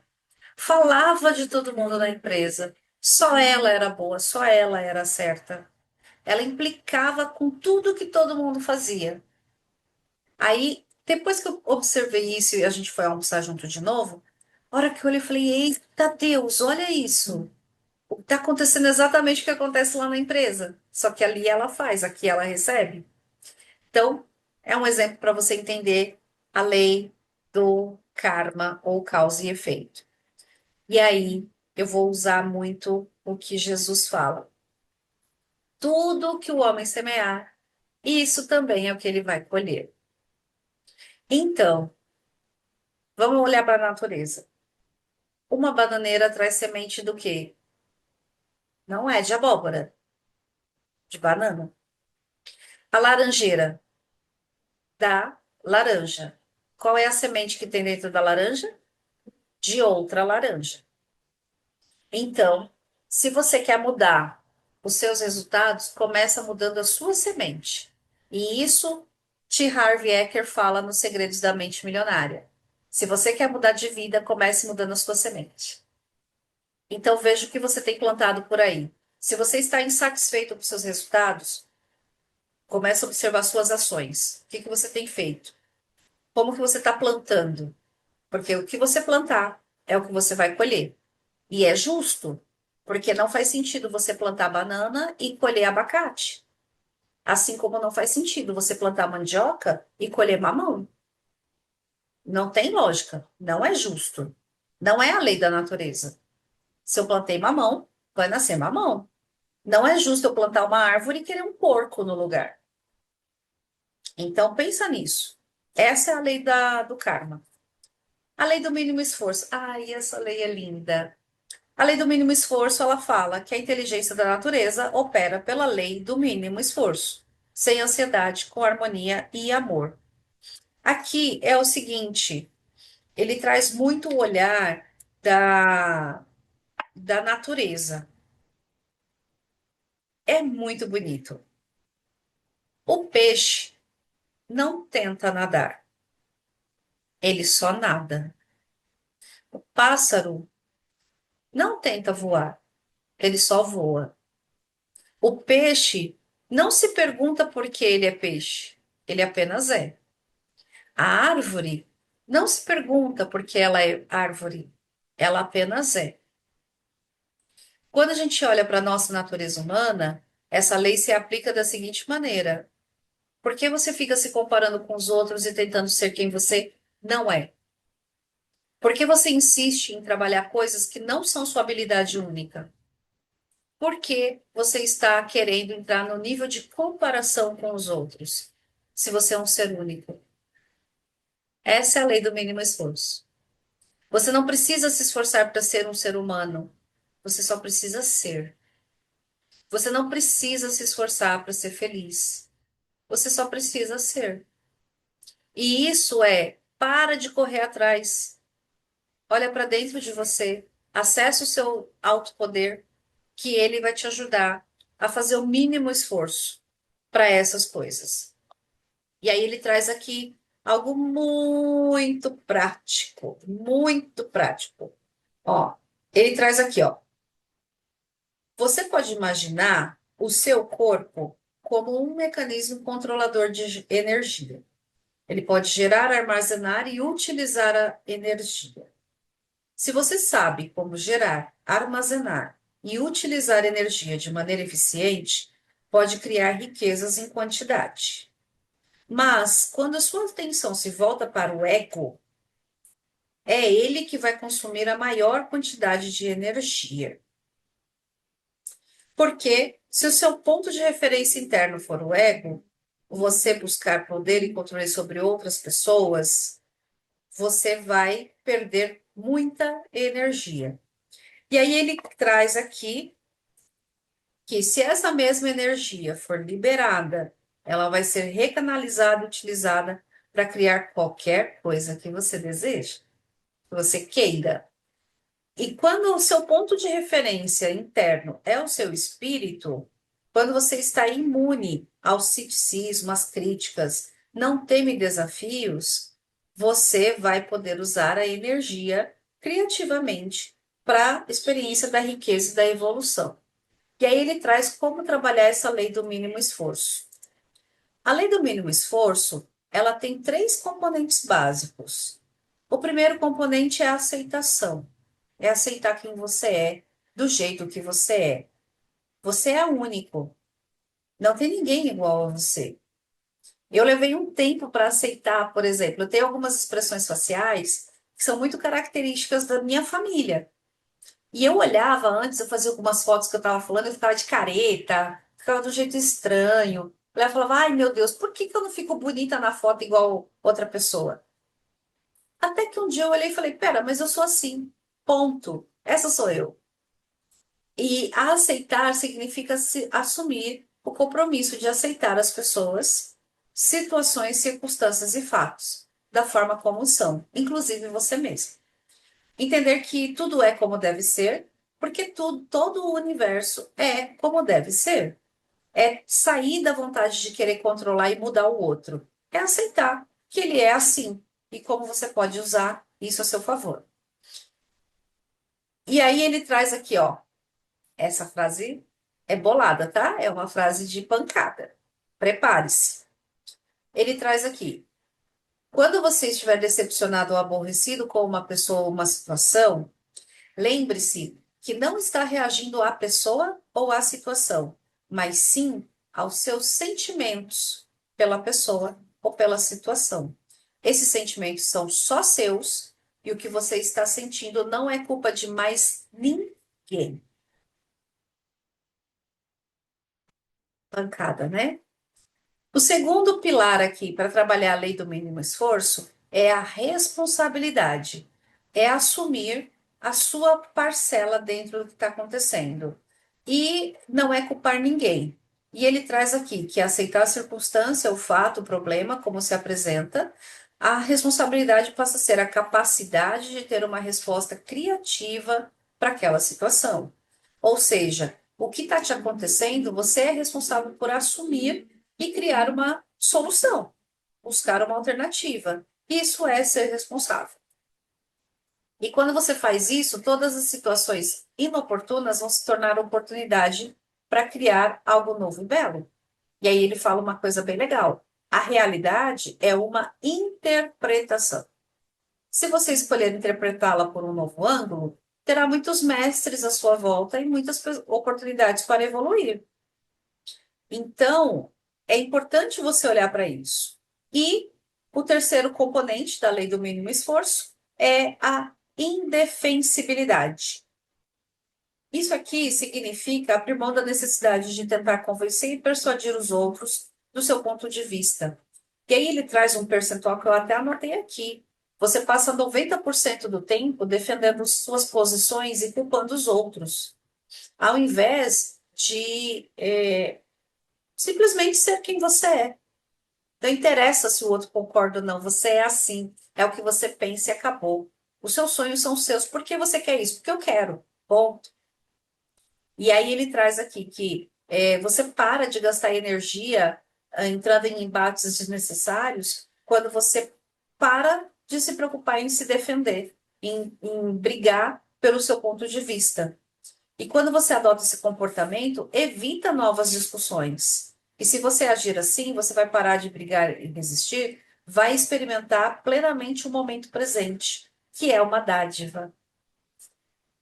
falava de todo mundo na empresa. Só ela era boa, só ela era certa. Ela implicava com tudo que todo mundo fazia. Aí, depois que eu observei isso e a gente foi almoçar junto de novo, a hora que eu olhei, eu falei: Eita Deus, olha isso. Está acontecendo exatamente o que acontece lá na empresa. Só que ali ela faz, aqui ela recebe. Então, é um exemplo para você entender a lei do karma ou causa e efeito. E aí, eu vou usar muito o que Jesus fala. Tudo que o homem semear, Isso também é o que ele vai colher. Então, vamos olhar para a natureza. Uma bananeira traz semente do quê? Não é de abóbora, de banana. A laranjeira dá laranja. Qual é a semente que tem dentro da laranja? De outra laranja. Então, se você quer mudar os seus resultados, começa mudando a sua semente. E isso T. Harv Eker fala nos Segredos da Mente Milionária. Se você quer mudar de vida, comece mudando a sua semente. Então, veja o que você tem plantado por aí. Se você está insatisfeito com seus resultados, comece a observar suas ações. O que que você tem feito? Como que você está plantando? Porque o que você plantar é o que você vai colher. E é justo, porque não faz sentido você plantar banana e colher abacate. Assim como não faz sentido você plantar mandioca e colher mamão. Não tem lógica, não é justo. Não é a lei da natureza. Se eu plantei mamão, vai nascer mamão. Não é justo eu plantar uma árvore e querer um porco no lugar. Então pensa nisso. Essa é a lei do karma. A lei do mínimo esforço. Ai, essa lei é linda. A lei do mínimo esforço, ela fala que a inteligência da natureza opera pela lei do mínimo esforço, sem ansiedade, com harmonia e amor. Aqui é o seguinte, ele traz muito o olhar da, da natureza. É muito bonito. O peixe não tenta nadar, ele só nada. O pássaro não tenta voar, ele só voa. O peixe não se pergunta por que ele é peixe, ele apenas é. A árvore não se pergunta por que ela é árvore, ela apenas é. Quando a gente olha para a nossa natureza humana, essa lei se aplica da seguinte maneira: por que você fica se comparando com os outros e tentando ser quem você não é? Por que você insiste em trabalhar coisas que não são sua habilidade única? Por que você está querendo entrar no nível de comparação com os outros, se você é um ser único? Essa é a lei do mínimo esforço. Você não precisa se esforçar para ser um ser humano. Você só precisa ser. Você não precisa se esforçar para ser feliz. Você só precisa ser. E isso é, para de correr atrás. Olha para dentro de você. Acesse o seu autopoder, que ele vai te ajudar a fazer o mínimo esforço para essas coisas. E aí ele traz aqui algo muito prático, muito prático. Ó, ele traz aqui, ó. Você pode imaginar o seu corpo como um mecanismo controlador de energia. Ele pode gerar, armazenar e utilizar a energia. Se você sabe como gerar, armazenar e utilizar energia de maneira eficiente, pode criar riquezas em quantidade. Mas, quando a sua atenção se volta para o ego, é ele que vai consumir a maior quantidade de energia. Porque se o seu ponto de referência interno for o ego, você buscar poder e controle sobre outras pessoas, você vai perder muita energia. E aí ele traz aqui que se essa mesma energia for liberada, ela vai ser recanalizada e utilizada para criar qualquer coisa que você deseja, que você queira. E quando o seu ponto de referência interno é o seu espírito, quando você está imune ao ceticismo, às críticas, não teme desafios, você vai poder usar a energia criativamente para a experiência da riqueza e da evolução. E aí ele traz como trabalhar essa lei do mínimo esforço. A lei do mínimo esforço, ela tem três componentes básicos. O primeiro componente é a aceitação. É aceitar quem você é, do jeito que você é. Você é único. Não tem ninguém igual a você. Eu levei um tempo para aceitar, por exemplo, eu tenho algumas expressões faciais que são muito características da minha família. E eu olhava antes, eu fazia algumas fotos que eu estava falando, eu ficava de careta, ficava do jeito estranho. Ela falava, ai meu Deus, por que que eu não fico bonita na foto igual outra pessoa? Até que um dia eu olhei e falei, pera, mas eu sou assim, ponto. Essa sou eu. E aceitar significa assumir o compromisso de aceitar as pessoas, situações, circunstâncias e fatos, da forma como são, inclusive você mesmo. Entender que tudo é como deve ser, porque tudo, todo o universo é como deve ser. É sair da vontade de querer controlar e mudar o outro. É aceitar que ele é assim e como você pode usar isso a seu favor. E aí ele traz aqui, ó, essa frase é bolada, tá? É uma frase de pancada. Prepare-se. Ele traz aqui: quando você estiver decepcionado ou aborrecido com uma pessoa ou uma situação, lembre-se que não está reagindo à pessoa ou à situação, mas sim aos seus sentimentos pela pessoa ou pela situação. Esses sentimentos são só seus e o que você está sentindo não é culpa de mais ninguém. Pancada, né? O segundo pilar aqui para trabalhar a lei do mínimo esforço é a responsabilidade, é assumir a sua parcela dentro do que está acontecendo. E não é culpar ninguém. E ele traz aqui que aceitar a circunstância, o fato, o problema, como se apresenta, a responsabilidade passa a ser a capacidade de ter uma resposta criativa para aquela situação. Ou seja, o que está te acontecendo, você é responsável por assumir e criar uma solução, buscar uma alternativa. Isso é ser responsável. E quando você faz isso, todas as situações inoportunas vão se tornar oportunidade para criar algo novo e belo. E aí ele fala uma coisa bem legal. A realidade é uma interpretação. Se você escolher interpretá-la por um novo ângulo, terá muitos mestres à sua volta e muitas oportunidades para evoluir. Então, é importante você olhar para isso. E o terceiro componente da lei do mínimo esforço é a indefensibilidade. Isso aqui significa abrir mão da necessidade de tentar convencer e persuadir os outros do seu ponto de vista. E aí ele traz um percentual que eu até anotei aqui. Você passa 90% do tempo defendendo suas posições e culpando os outros, ao invés de simplesmente ser quem você é. Não interessa se o outro concorda ou não, você é assim, é o que você pensa e acabou. Os seus sonhos são seus. Por que você quer isso? Porque eu quero. Ponto. E aí ele traz aqui que você para de gastar energia entrando em embates desnecessários quando você para de se preocupar em se defender, em brigar pelo seu ponto de vista. E quando você adota esse comportamento, evita novas discussões. E se você agir assim, você vai parar de brigar e resistir, vai experimentar plenamente o momento presente, que é uma dádiva.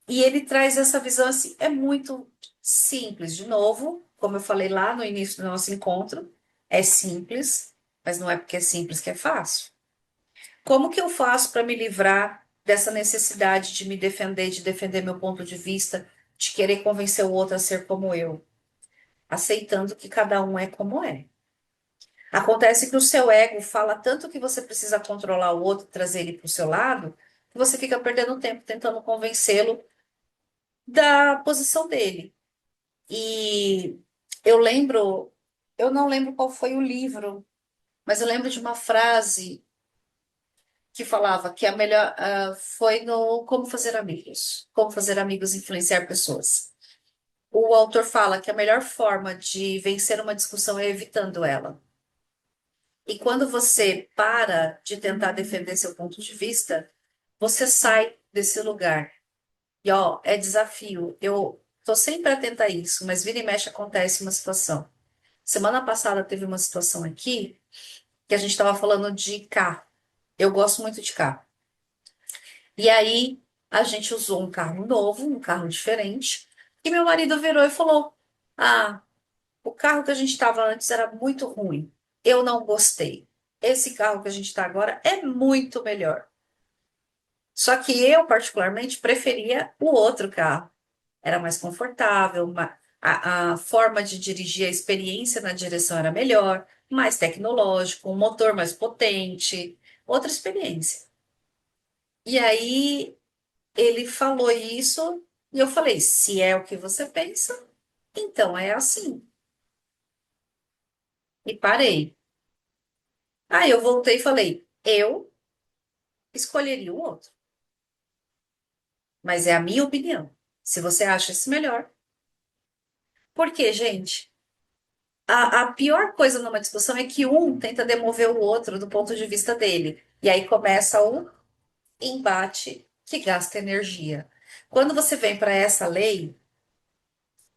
E ele traz essa visão assim, é muito simples. De novo, como eu falei lá no início do nosso encontro, é simples, mas não é porque é simples que é fácil. Como que eu faço para me livrar dessa necessidade de me defender, de defender meu ponto de vista, de querer convencer o outro a ser como eu? Aceitando que cada um é como é. Acontece que o seu ego fala tanto que você precisa controlar o outro, trazer ele para o seu lado, que você fica perdendo tempo tentando convencê-lo da posição dele. E eu lembro, eu não lembro qual foi o livro, mas eu lembro de uma frase que falava que a melhor foi no Como Fazer Amigos, Como Fazer Amigos e Influenciar Pessoas. O autor fala que a melhor forma de vencer uma discussão é evitando ela. E quando você para de tentar defender seu ponto de vista, você sai desse lugar. E ó, é desafio. Eu tô sempre atenta a isso, mas vira e mexe acontece uma situação. Semana passada teve uma situação aqui que a gente estava falando de carro. Eu gosto muito de carro. E aí a gente usou um carro novo, um carro diferente, e meu marido virou e falou: Ah, o carro que a gente estava antes era muito ruim. Eu não gostei. Esse carro que a gente está agora é muito melhor. Só que eu, particularmente, preferia o outro carro. Era mais confortável, A forma de dirigir, a experiência na direção era melhor, mais tecnológico, um motor mais potente, outra experiência. E aí ele falou isso e eu falei: se é o que você pensa, então é assim. E parei. Aí eu voltei e falei: eu escolheria o outro, mas é a minha opinião. Se você acha isso melhor. Porque, gente, a pior coisa numa discussão é que um tenta demover o outro do ponto de vista dele. E aí começa o embate que gasta energia. Quando você vem para essa lei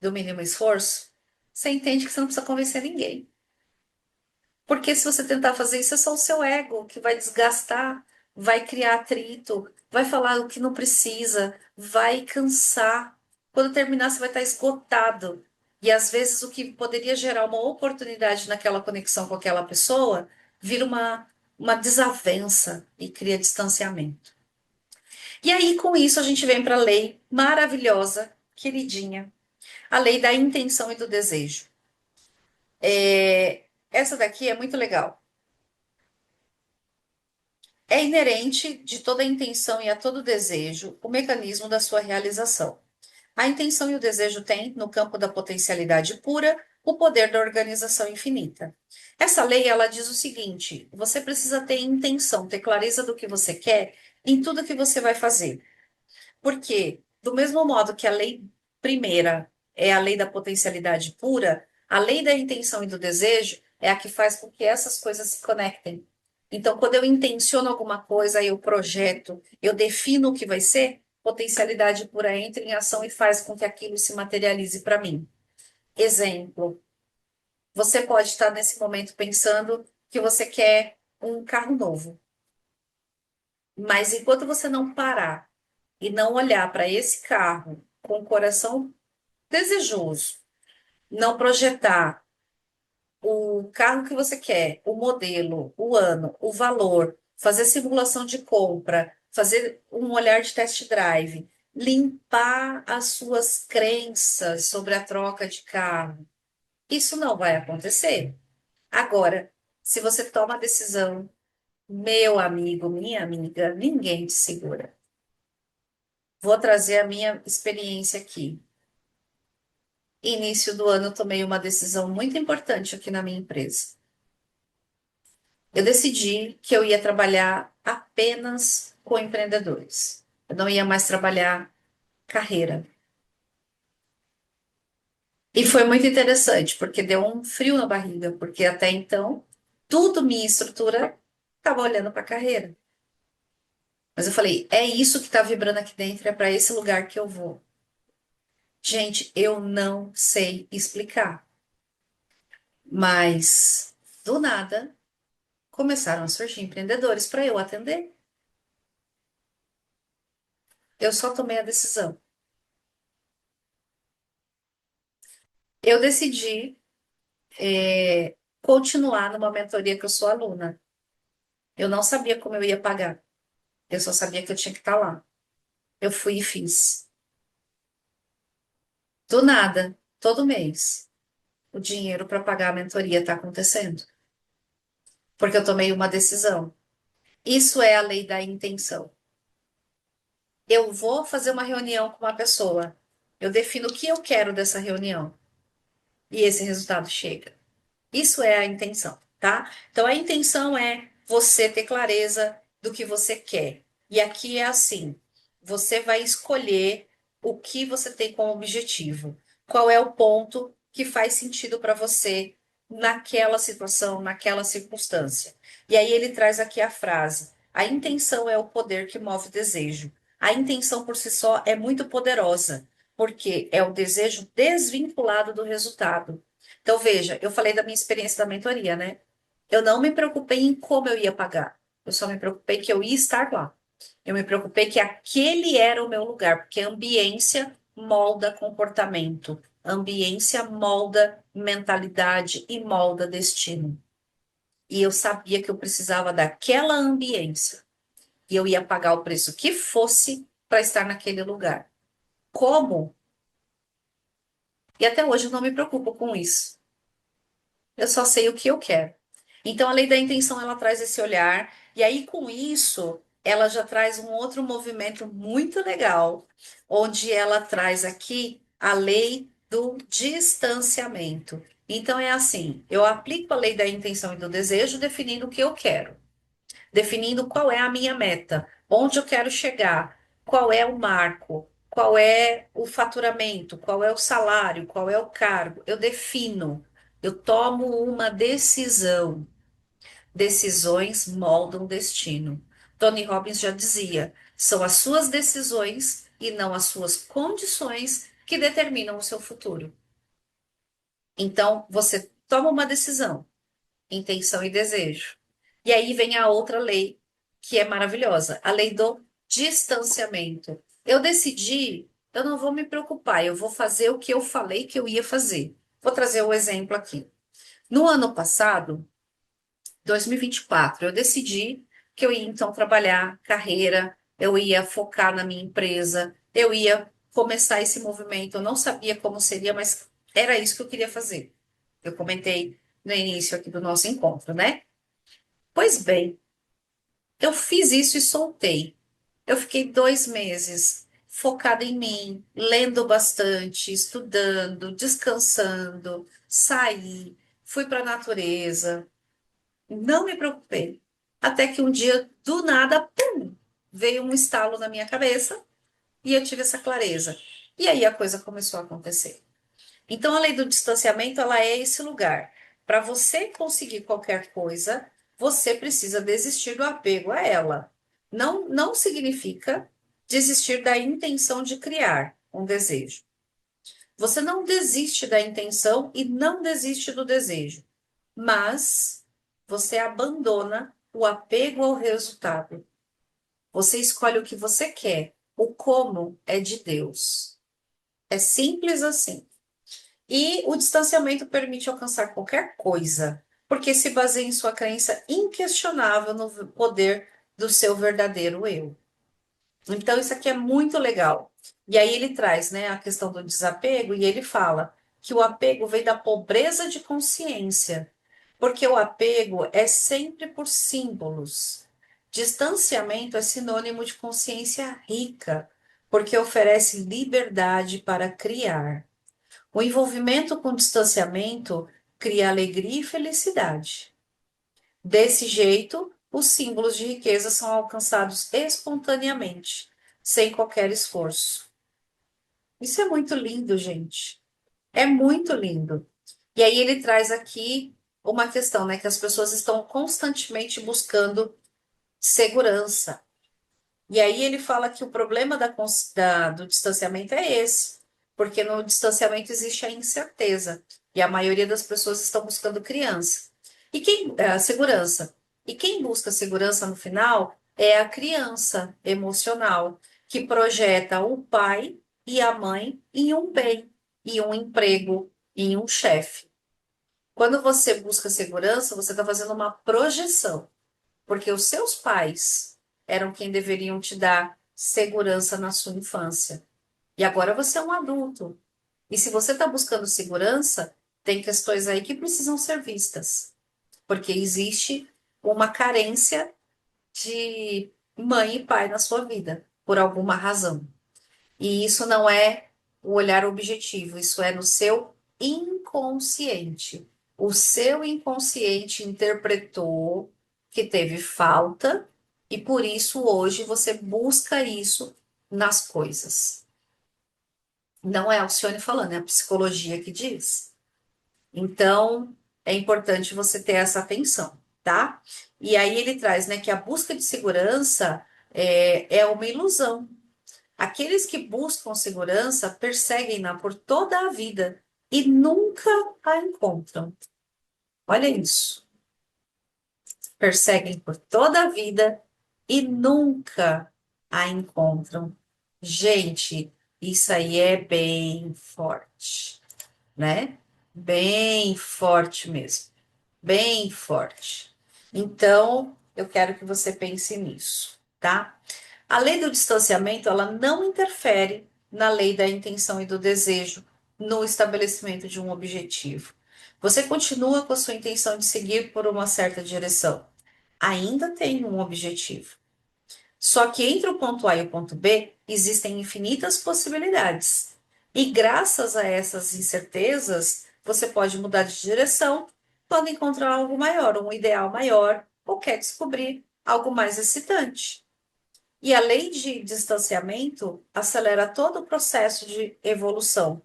do mínimo esforço, você entende que você não precisa convencer ninguém. Porque se você tentar fazer isso, é só o seu ego que vai desgastar, vai criar atrito, vai falar o que não precisa, vai cansar. Quando terminar, você vai estar esgotado. E às vezes o que poderia gerar uma oportunidade naquela conexão com aquela pessoa vira uma desavença e cria distanciamento. E aí, com isso, a gente vem para a lei maravilhosa, queridinha, a lei da intenção e do desejo. Essa daqui é muito legal. É inerente de toda intenção e a todo desejo o mecanismo da sua realização. A intenção e o desejo têm, no campo da potencialidade pura, o poder da organização infinita. Essa lei, ela diz o seguinte: você precisa ter intenção, ter clareza do que você quer em tudo que você vai fazer. Porque, do mesmo modo que a lei primeira é a lei da potencialidade pura, a lei da intenção e do desejo é a que faz com que essas coisas se conectem. Então, quando eu intenciono alguma coisa, eu projeto, eu defino o que vai ser, potencialidade pura entra em ação e faz com que aquilo se materialize para mim. Exemplo, você pode estar nesse momento pensando que você quer um carro novo, mas enquanto você não parar e não olhar para esse carro com o coração desejoso, não projetar o carro que você quer, o modelo, o ano, o valor, fazer simulação de compra, fazer um olhar de test drive, limpar as suas crenças sobre a troca de carro. Isso não vai acontecer. Agora, se você toma a decisão, meu amigo, minha amiga, ninguém te segura. Vou trazer a minha experiência aqui. Início do ano, eu tomei uma decisão muito importante aqui na minha empresa. Eu decidi que eu ia trabalhar apenas com empreendedores. Eu não ia mais trabalhar carreira. E foi muito interessante, porque deu um frio na barriga, porque até então, tudo minha estrutura estava olhando para a carreira. Mas eu falei, é isso que está vibrando aqui dentro, é para esse lugar que eu vou. Gente, eu não sei explicar, mas do nada começaram a surgir empreendedores para eu atender. Eu só tomei a decisão. Eu decidi, continuar numa mentoria que eu sou aluna. Eu não sabia como eu ia pagar. Eu só sabia que eu tinha que estar lá. Eu fui e fiz. Do nada, todo mês, o dinheiro para pagar a mentoria está acontecendo. Porque eu tomei uma decisão. Isso é a lei da intenção. Eu vou fazer uma reunião com uma pessoa. Eu defino o que eu quero dessa reunião. E esse resultado chega. Isso é a intenção, tá? Então, a intenção é você ter clareza do que você quer. E aqui é assim: você vai escolher o que você tem como objetivo. Qual é o ponto que faz sentido para você naquela situação, naquela circunstância. E aí ele traz aqui a frase: a intenção é o poder que move o desejo. A intenção por si só é muito poderosa, porque é o desejo desvinculado do resultado. Então, veja, eu falei da minha experiência da mentoria, né? Eu não me preocupei em como eu ia pagar. Eu só me preocupei que eu ia estar lá. Eu me preocupei que aquele era o meu lugar, porque a ambiência molda comportamento, a ambiência molda mentalidade e molda destino. E eu sabia que eu precisava daquela ambiência. E eu ia pagar o preço que fosse para estar naquele lugar. Como? E até hoje eu não me preocupo com isso. Eu só sei o que eu quero. Então, a lei da intenção, ela traz esse olhar, e aí com isso, ela já traz um outro movimento muito legal, onde ela traz aqui a lei do distanciamento. Então, é assim: eu aplico a lei da intenção e do desejo definindo o que eu quero, definindo qual é a minha meta, onde eu quero chegar, qual é o marco, qual é o faturamento, qual é o salário, qual é o cargo. Eu defino, eu tomo uma decisão. Decisões moldam destino. Tony Robbins já dizia: são as suas decisões e não as suas condições que determinam o seu futuro. Então, você toma uma decisão, intenção e desejo. E aí vem a outra lei, que é maravilhosa, a lei do distanciamento. Eu decidi, eu não vou me preocupar, eu vou fazer o que eu falei que eu ia fazer. Vou trazer o exemplo aqui. No ano passado, 2024, eu decidi que eu ia então trabalhar carreira, eu ia focar na minha empresa, eu ia começar esse movimento. Eu não sabia como seria, mas era isso que eu queria fazer. Eu comentei no início aqui do nosso encontro, né? Pois bem, eu fiz isso e soltei. Eu fiquei 2 meses focada em mim, lendo bastante, estudando, descansando, saí, fui para a natureza, não me preocupei. Até que um dia, do nada, pum, veio um estalo na minha cabeça e eu tive essa clareza. E aí a coisa começou a acontecer. Então, a lei do distanciamento, ela é esse lugar. Para você conseguir qualquer coisa, você precisa desistir do apego a ela. Não, não significa desistir da intenção de criar um desejo. Você não desiste da intenção e não desiste do desejo, mas você abandona o apego ao resultado. Você escolhe o que você quer. O como é de Deus. É simples assim. E o distanciamento permite alcançar qualquer coisa, porque se baseia em sua crença inquestionável no poder do seu verdadeiro eu. Então, isso aqui é muito legal. E aí ele traz, né, a questão do desapego e ele fala que o apego vem da pobreza de consciência, porque o apego é sempre por símbolos. Distanciamento é sinônimo de consciência rica, porque oferece liberdade para criar. O envolvimento com distanciamento cria alegria e felicidade. Desse jeito, os símbolos de riqueza são alcançados espontaneamente, sem qualquer esforço. Isso é muito lindo, gente. É muito lindo. E aí ele traz aqui uma questão, né, que as pessoas estão constantemente buscando segurança. E aí ele fala que o problema do distanciamento é esse, porque no distanciamento existe a incerteza, e a maioria das pessoas estão buscando criança. Segurança. E quem busca segurança no final é a criança emocional, que projeta o pai e a mãe em um bem, em um emprego, em um chefe. Quando você busca segurança, você está fazendo uma projeção, porque os seus pais eram quem deveriam te dar segurança na sua infância. E agora você é um adulto. E se você está buscando segurança, tem questões aí que precisam ser vistas, porque existe uma carência de mãe e pai na sua vida, por alguma razão. E isso não é o olhar objetivo, isso é no seu inconsciente. O seu inconsciente interpretou que teve falta e por isso hoje você busca isso nas coisas. Não é a Alcione falando, é a psicologia que diz. Então, é importante você ter essa atenção, tá? E aí ele traz, né, que a busca de segurança é uma ilusão. Aqueles que buscam segurança perseguem-na por toda a vida e nunca a encontram. Olha isso. Perseguem por toda a vida e nunca a encontram. Gente, isso aí é bem forte, né? Bem forte mesmo. Bem forte. Então, eu quero que você pense nisso, tá? A lei do distanciamento, ela não interfere na lei da intenção e do desejo, no estabelecimento de um objetivo. Você continua com a sua intenção de seguir por uma certa direção. Ainda tem um objetivo. Só que entre o ponto A e o ponto B existem infinitas possibilidades. E graças a essas incertezas, você pode mudar de direção quando encontrar algo maior, um ideal maior, ou quer descobrir algo mais excitante. E a lei de distanciamento acelera todo o processo de evolução,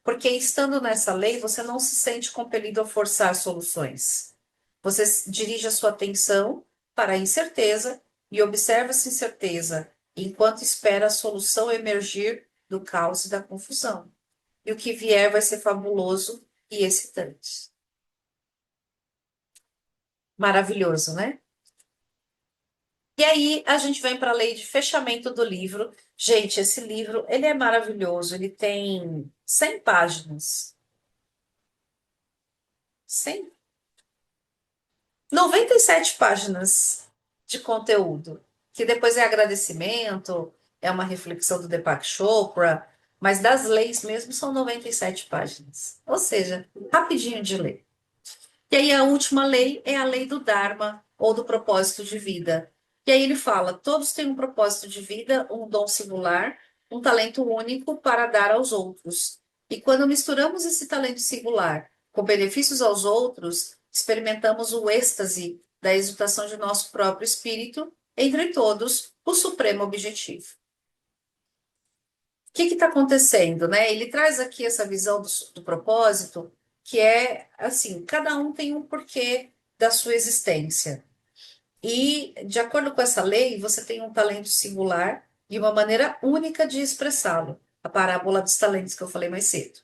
porque estando nessa lei, você não se sente compelido a forçar soluções. Você dirige a sua atenção para a incerteza e observa essa incerteza enquanto espera a solução emergir do caos e da confusão. E o que vier vai ser fabuloso e excitante. Maravilhoso, né? E aí a gente vem para a lei de fechamento do livro. Gente, esse livro, ele é maravilhoso. Ele tem 100 páginas. 100? 97 páginas de conteúdo, que depois é agradecimento, é uma reflexão do Deepak Chopra, mas das leis mesmo são 97 páginas. Ou seja, rapidinho de ler. E aí a última lei é a lei do Dharma, ou do propósito de vida. E aí ele fala: todos têm um propósito de vida, um dom singular, um talento único para dar aos outros. E quando misturamos esse talento singular com benefícios aos outros, experimentamos o êxtase da exultação de nosso próprio espírito, entre todos, o supremo objetivo. O que está acontecendo, né? Ele traz aqui essa visão do propósito, que é assim, cada um tem um porquê da sua existência. E, de acordo com essa lei, você tem um talento singular e uma maneira única de expressá-lo. A parábola dos talentos que eu falei mais cedo.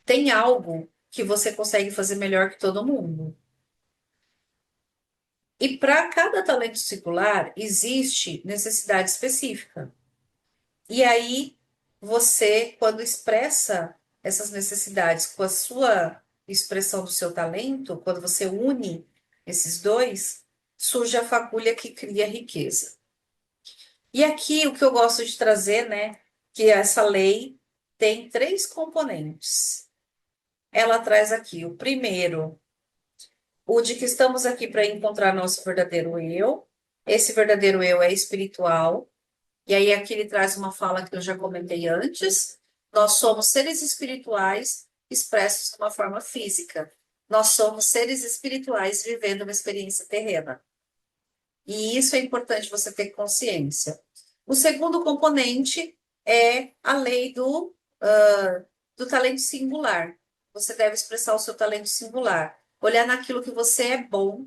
Tem algo que você consegue fazer melhor que todo mundo. E para cada talento singular, existe necessidade específica. E aí, você, quando expressa essas necessidades com a sua expressão do seu talento, quando você une esses dois, surge a fagulha que cria riqueza. E aqui o que eu gosto de trazer, né, que essa lei tem três componentes. Ela traz aqui o primeiro, o de que estamos aqui para encontrar nosso verdadeiro eu. Esse verdadeiro eu é espiritual. E aí aqui ele traz uma fala que eu já comentei antes. Nós somos seres espirituais expressos de uma forma física. Nós somos seres espirituais vivendo uma experiência terrena. E isso é importante você ter consciência. O segundo componente é a lei do talento singular. Você deve expressar o seu talento singular. Olhar naquilo que você é bom,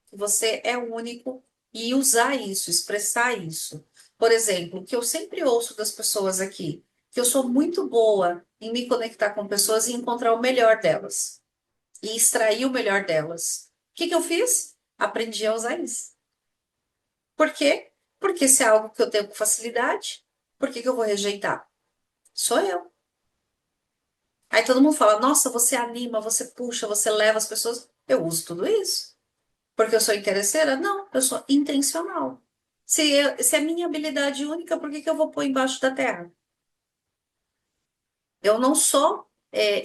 que você é único e usar isso, expressar isso. Por exemplo, o que eu sempre ouço das pessoas aqui, que eu sou muito boa em me conectar com pessoas e encontrar o melhor delas e extrair o melhor delas. O que que eu fiz? Aprendi a usar isso. Por quê? Porque se é algo que eu tenho com facilidade, por que que eu vou rejeitar? Sou eu. Aí todo mundo fala: nossa, você anima, você puxa, você leva as pessoas. Eu uso tudo isso. Porque eu sou interesseira? Não, eu sou intencional. Se é minha habilidade única, por que que eu vou pôr embaixo da terra? Eu não sou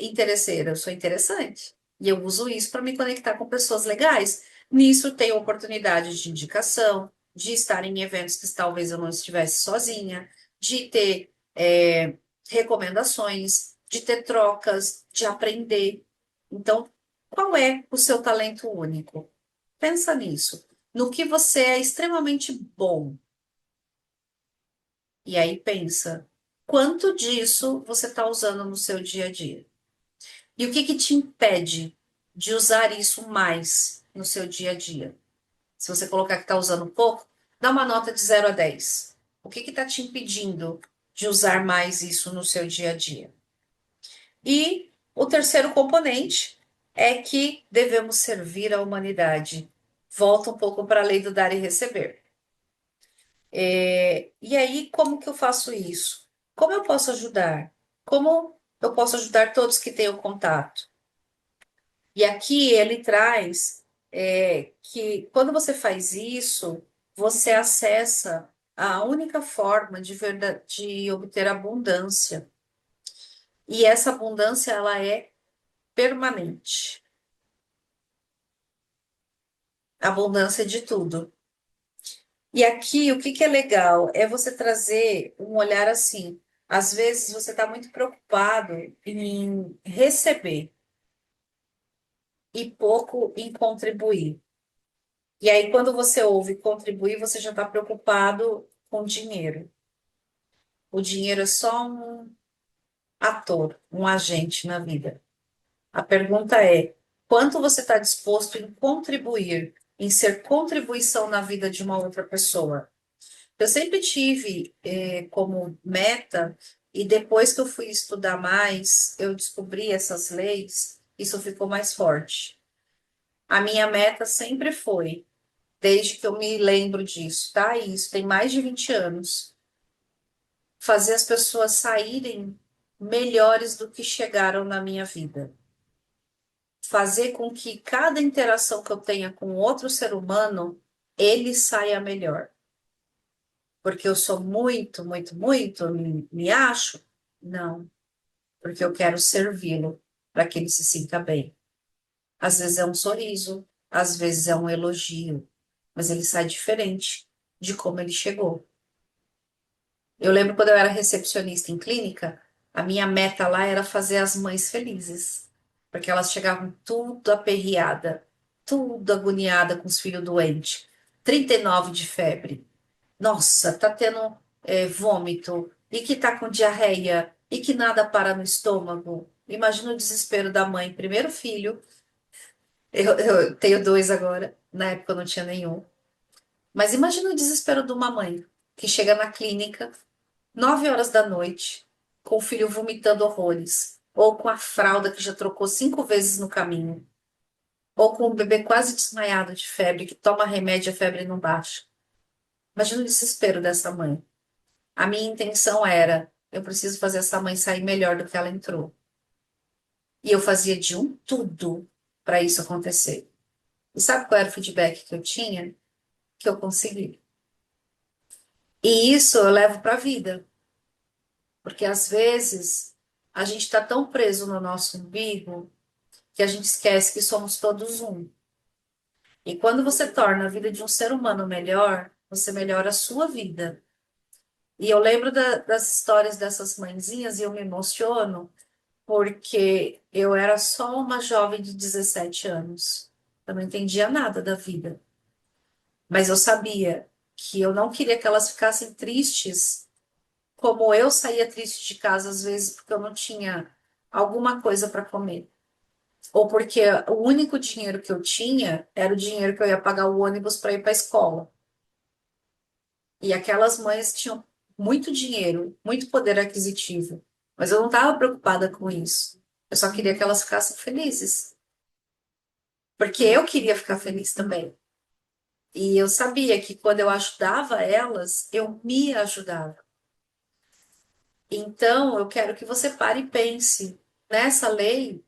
interesseira, eu sou interessante. E eu uso isso para me conectar com pessoas legais. Nisso tenho oportunidade de indicação, de estar em eventos que talvez eu não estivesse sozinha, de ter recomendações, de ter trocas, de aprender. Então, qual é o seu talento único? Pensa nisso. No que você é extremamente bom. E aí pensa, quanto disso você está usando no seu dia a dia? E o que que te impede de usar isso mais no seu dia a dia? Se você colocar que está usando pouco, dá uma nota de 0 a 10. O que que está te impedindo de usar mais isso no seu dia a dia? E o terceiro componente é que devemos servir a humanidade. Volta um pouco para a lei do dar e receber. E aí, como que eu faço isso? Como eu posso ajudar? Como eu posso ajudar todos que tenham contato? E aqui ele traz que quando você faz isso, você acessa a única forma de verdade, de obter abundância. E essa abundância, ela é permanente. Abundância de tudo. E aqui, o que que é legal? É você trazer um olhar assim. Às vezes você está muito preocupado em receber e pouco em contribuir. E aí, quando você ouve contribuir, você já está preocupado com dinheiro. O dinheiro é só um ator, um agente na vida. A pergunta é: quanto você está disposto em contribuir, em ser contribuição na vida de uma outra pessoa? Eu sempre tive como meta, e depois que eu fui estudar mais, eu descobri essas leis, isso ficou mais forte. A minha meta sempre foi, desde que eu me lembro disso, tá? E isso tem mais de 20 anos, fazer as pessoas saírem melhores do que chegaram na minha vida. Fazer com que cada interação que eu tenha com outro ser humano, ele saia melhor. Porque eu sou muito, muito, muito, me acho? Não, porque eu quero servi-lo para que ele se sinta bem. Às vezes é um sorriso, às vezes é um elogio, mas ele sai diferente de como ele chegou. Eu lembro quando eu era recepcionista em clínica, a minha meta lá era fazer as mães felizes, porque elas chegavam tudo aperreada, tudo agoniada com os filhos doentes, 39 de febre. Nossa, tá tendo vômito, e que tá com diarreia, e que nada para no estômago. Imagina o desespero da mãe, primeiro filho, eu tenho dois agora, na época eu não tinha nenhum. Mas imagina o desespero de uma mãe que chega na clínica 9 horas da noite, com o filho vomitando horrores, ou com a fralda que já trocou 5 vezes no caminho, ou com o bebê quase desmaiado de febre, que toma remédio e a febre não baixa. Imagina o desespero dessa mãe. A minha intenção era, eu preciso fazer essa mãe sair melhor do que ela entrou. E eu fazia de um tudo para isso acontecer. E sabe qual era o feedback que eu tinha? Que eu consegui. E isso eu levo para a vida, porque às vezes a gente está tão preso no nosso umbigo que a gente esquece que somos todos um. E quando você torna a vida de um ser humano melhor, você melhora a sua vida. E eu lembro das histórias dessas mãezinhas e eu me emociono porque eu era só uma jovem de 17 anos. Eu não entendia nada da vida. Mas eu sabia que eu não queria que elas ficassem tristes, como eu saía triste de casa às vezes porque eu não tinha alguma coisa para comer. Ou porque o único dinheiro que eu tinha era o dinheiro que eu ia pagar o ônibus para ir para a escola. E aquelas mães tinham muito dinheiro, muito poder aquisitivo. Mas eu não estava preocupada com isso. Eu só queria que elas ficassem felizes. Porque eu queria ficar feliz também. E eu sabia que quando eu ajudava elas, eu me ajudava. Então, eu quero que você pare e pense nessa lei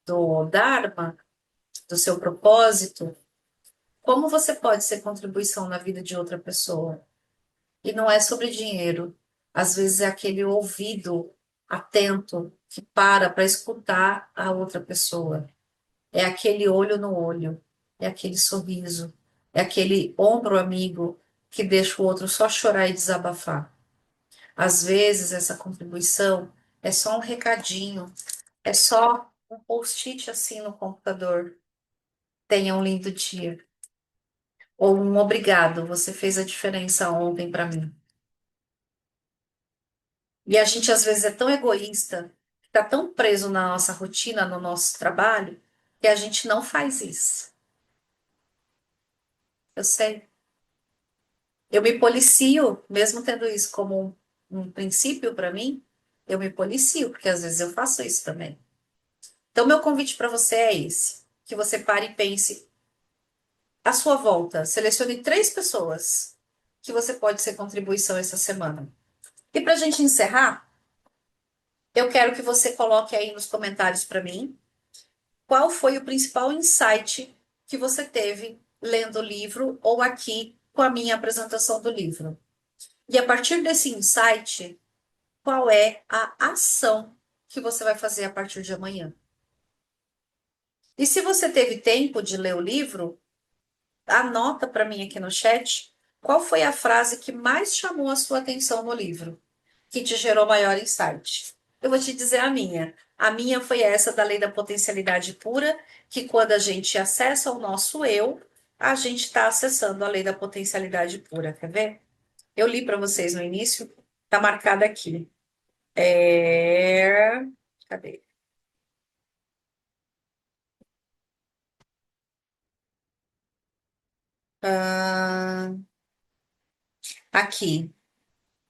do Dharma, do seu propósito, como você pode ser contribuição na vida de outra pessoa. E não é sobre dinheiro. Às vezes é aquele ouvido atento que para escutar a outra pessoa. É aquele olho no olho, é aquele sorriso, é aquele ombro amigo que deixa o outro só chorar e desabafar. Às vezes, essa contribuição é só um recadinho, é só um post-it assim no computador. Tenha um lindo dia. Ou um obrigado, você fez a diferença ontem para mim. E a gente às vezes é tão egoísta, está tão preso na nossa rotina, no nosso trabalho, que a gente não faz isso. Eu sei. Eu me policio, mesmo tendo isso como um princípio para mim, eu me policio, porque às vezes eu faço isso também. Então, meu convite para você é esse: que você pare e pense à sua volta. Selecione 3 pessoas que você pode ser contribuição essa semana. E para a gente encerrar, eu quero que você coloque aí nos comentários para mim qual foi o principal insight que você teve lendo o livro ou aqui com a minha apresentação do livro. E a partir desse insight, qual é a ação que você vai fazer a partir de amanhã. E se você teve tempo de ler o livro, anota para mim aqui no chat qual foi a frase que mais chamou a sua atenção no livro, que te gerou maior insight. Eu vou te dizer a minha. A minha foi essa da lei da potencialidade pura, que quando a gente acessa o nosso eu, a gente está acessando a lei da potencialidade pura. Quer ver? Eu li para vocês no início, tá marcada aqui. É... Cadê? Ah, aqui.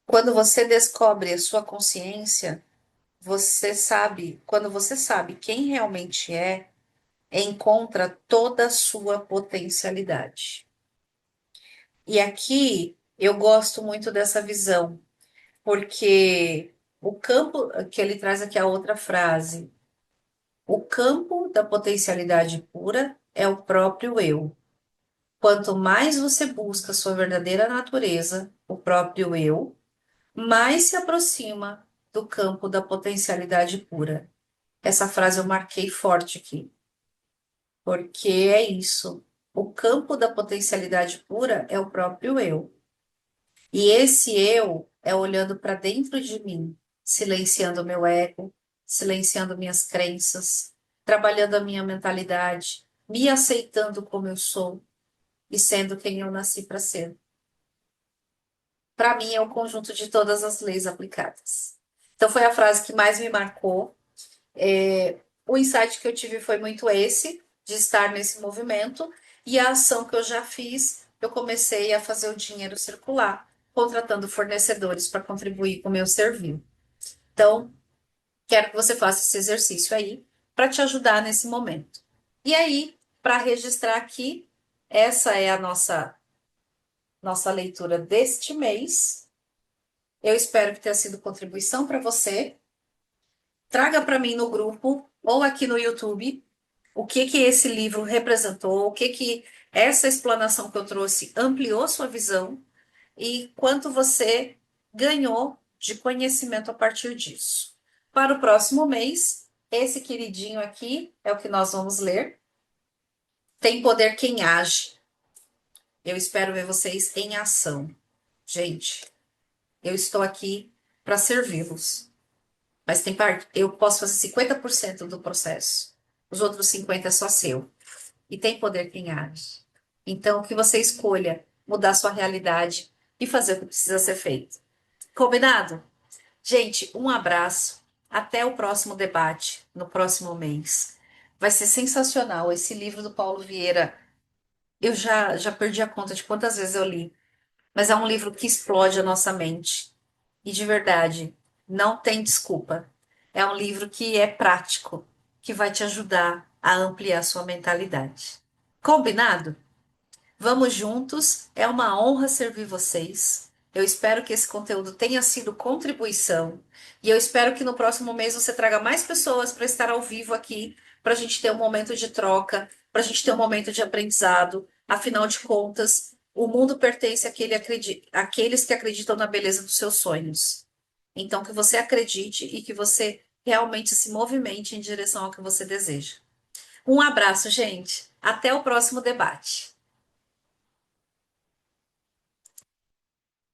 Quando você descobre a sua consciência, você sabe, quando você sabe quem realmente é, encontra toda a sua potencialidade. E aqui eu gosto muito dessa visão, porque o campo, que ele traz aqui a outra frase, o campo da potencialidade pura é o próprio eu. Quanto mais você busca a sua verdadeira natureza, o próprio eu, mais se aproxima do campo da potencialidade pura. Essa frase eu marquei forte aqui, porque é isso. O campo da potencialidade pura é o próprio eu. E esse eu é olhando para dentro de mim, silenciando o meu ego, silenciando minhas crenças, trabalhando a minha mentalidade, me aceitando como eu sou e sendo quem eu nasci para ser. Para mim, é o conjunto de todas as leis aplicadas. Então, foi a frase que mais me marcou. O insight que eu tive foi muito esse, de estar nesse movimento, e a ação que eu já fiz, eu comecei a fazer o dinheiro circular, contratando fornecedores para contribuir com o meu serviço. Então, quero que você faça esse exercício aí, para te ajudar nesse momento. E aí, para registrar aqui, essa é a nossa leitura deste mês. Eu espero que tenha sido contribuição para você. Traga para mim no grupo ou aqui no YouTube o que que esse livro representou, o que que essa explanação que eu trouxe ampliou sua visão e quanto você ganhou de conhecimento a partir disso. Para o próximo mês, esse queridinho aqui é o que nós vamos ler. Tem poder quem age. Eu espero ver vocês em ação. Gente, eu estou aqui para servi-los. Mas tem parte, eu posso fazer 50% do processo. Os outros 50% é só seu. E tem poder quem age. Então, que você escolha mudar sua realidade e fazer o que precisa ser feito. Combinado? Gente, um abraço. Até o próximo debate, no próximo mês. Vai ser sensacional. Esse livro do Paulo Vieira, eu já perdi a conta de quantas vezes eu li. Mas é um livro que explode a nossa mente. E de verdade, não tem desculpa. É um livro que é prático, que vai te ajudar a ampliar sua mentalidade. Combinado? Vamos juntos. É uma honra servir vocês. Eu espero que esse conteúdo tenha sido contribuição. E eu espero que no próximo mês você traga mais pessoas para estar ao vivo aqui, para a gente ter um momento de troca, para a gente ter um momento de aprendizado. Afinal de contas, o mundo pertence àqueles que acreditam na beleza dos seus sonhos. Então, que você acredite e que você realmente se movimente em direção ao que você deseja. Um abraço, gente. Até o próximo debate.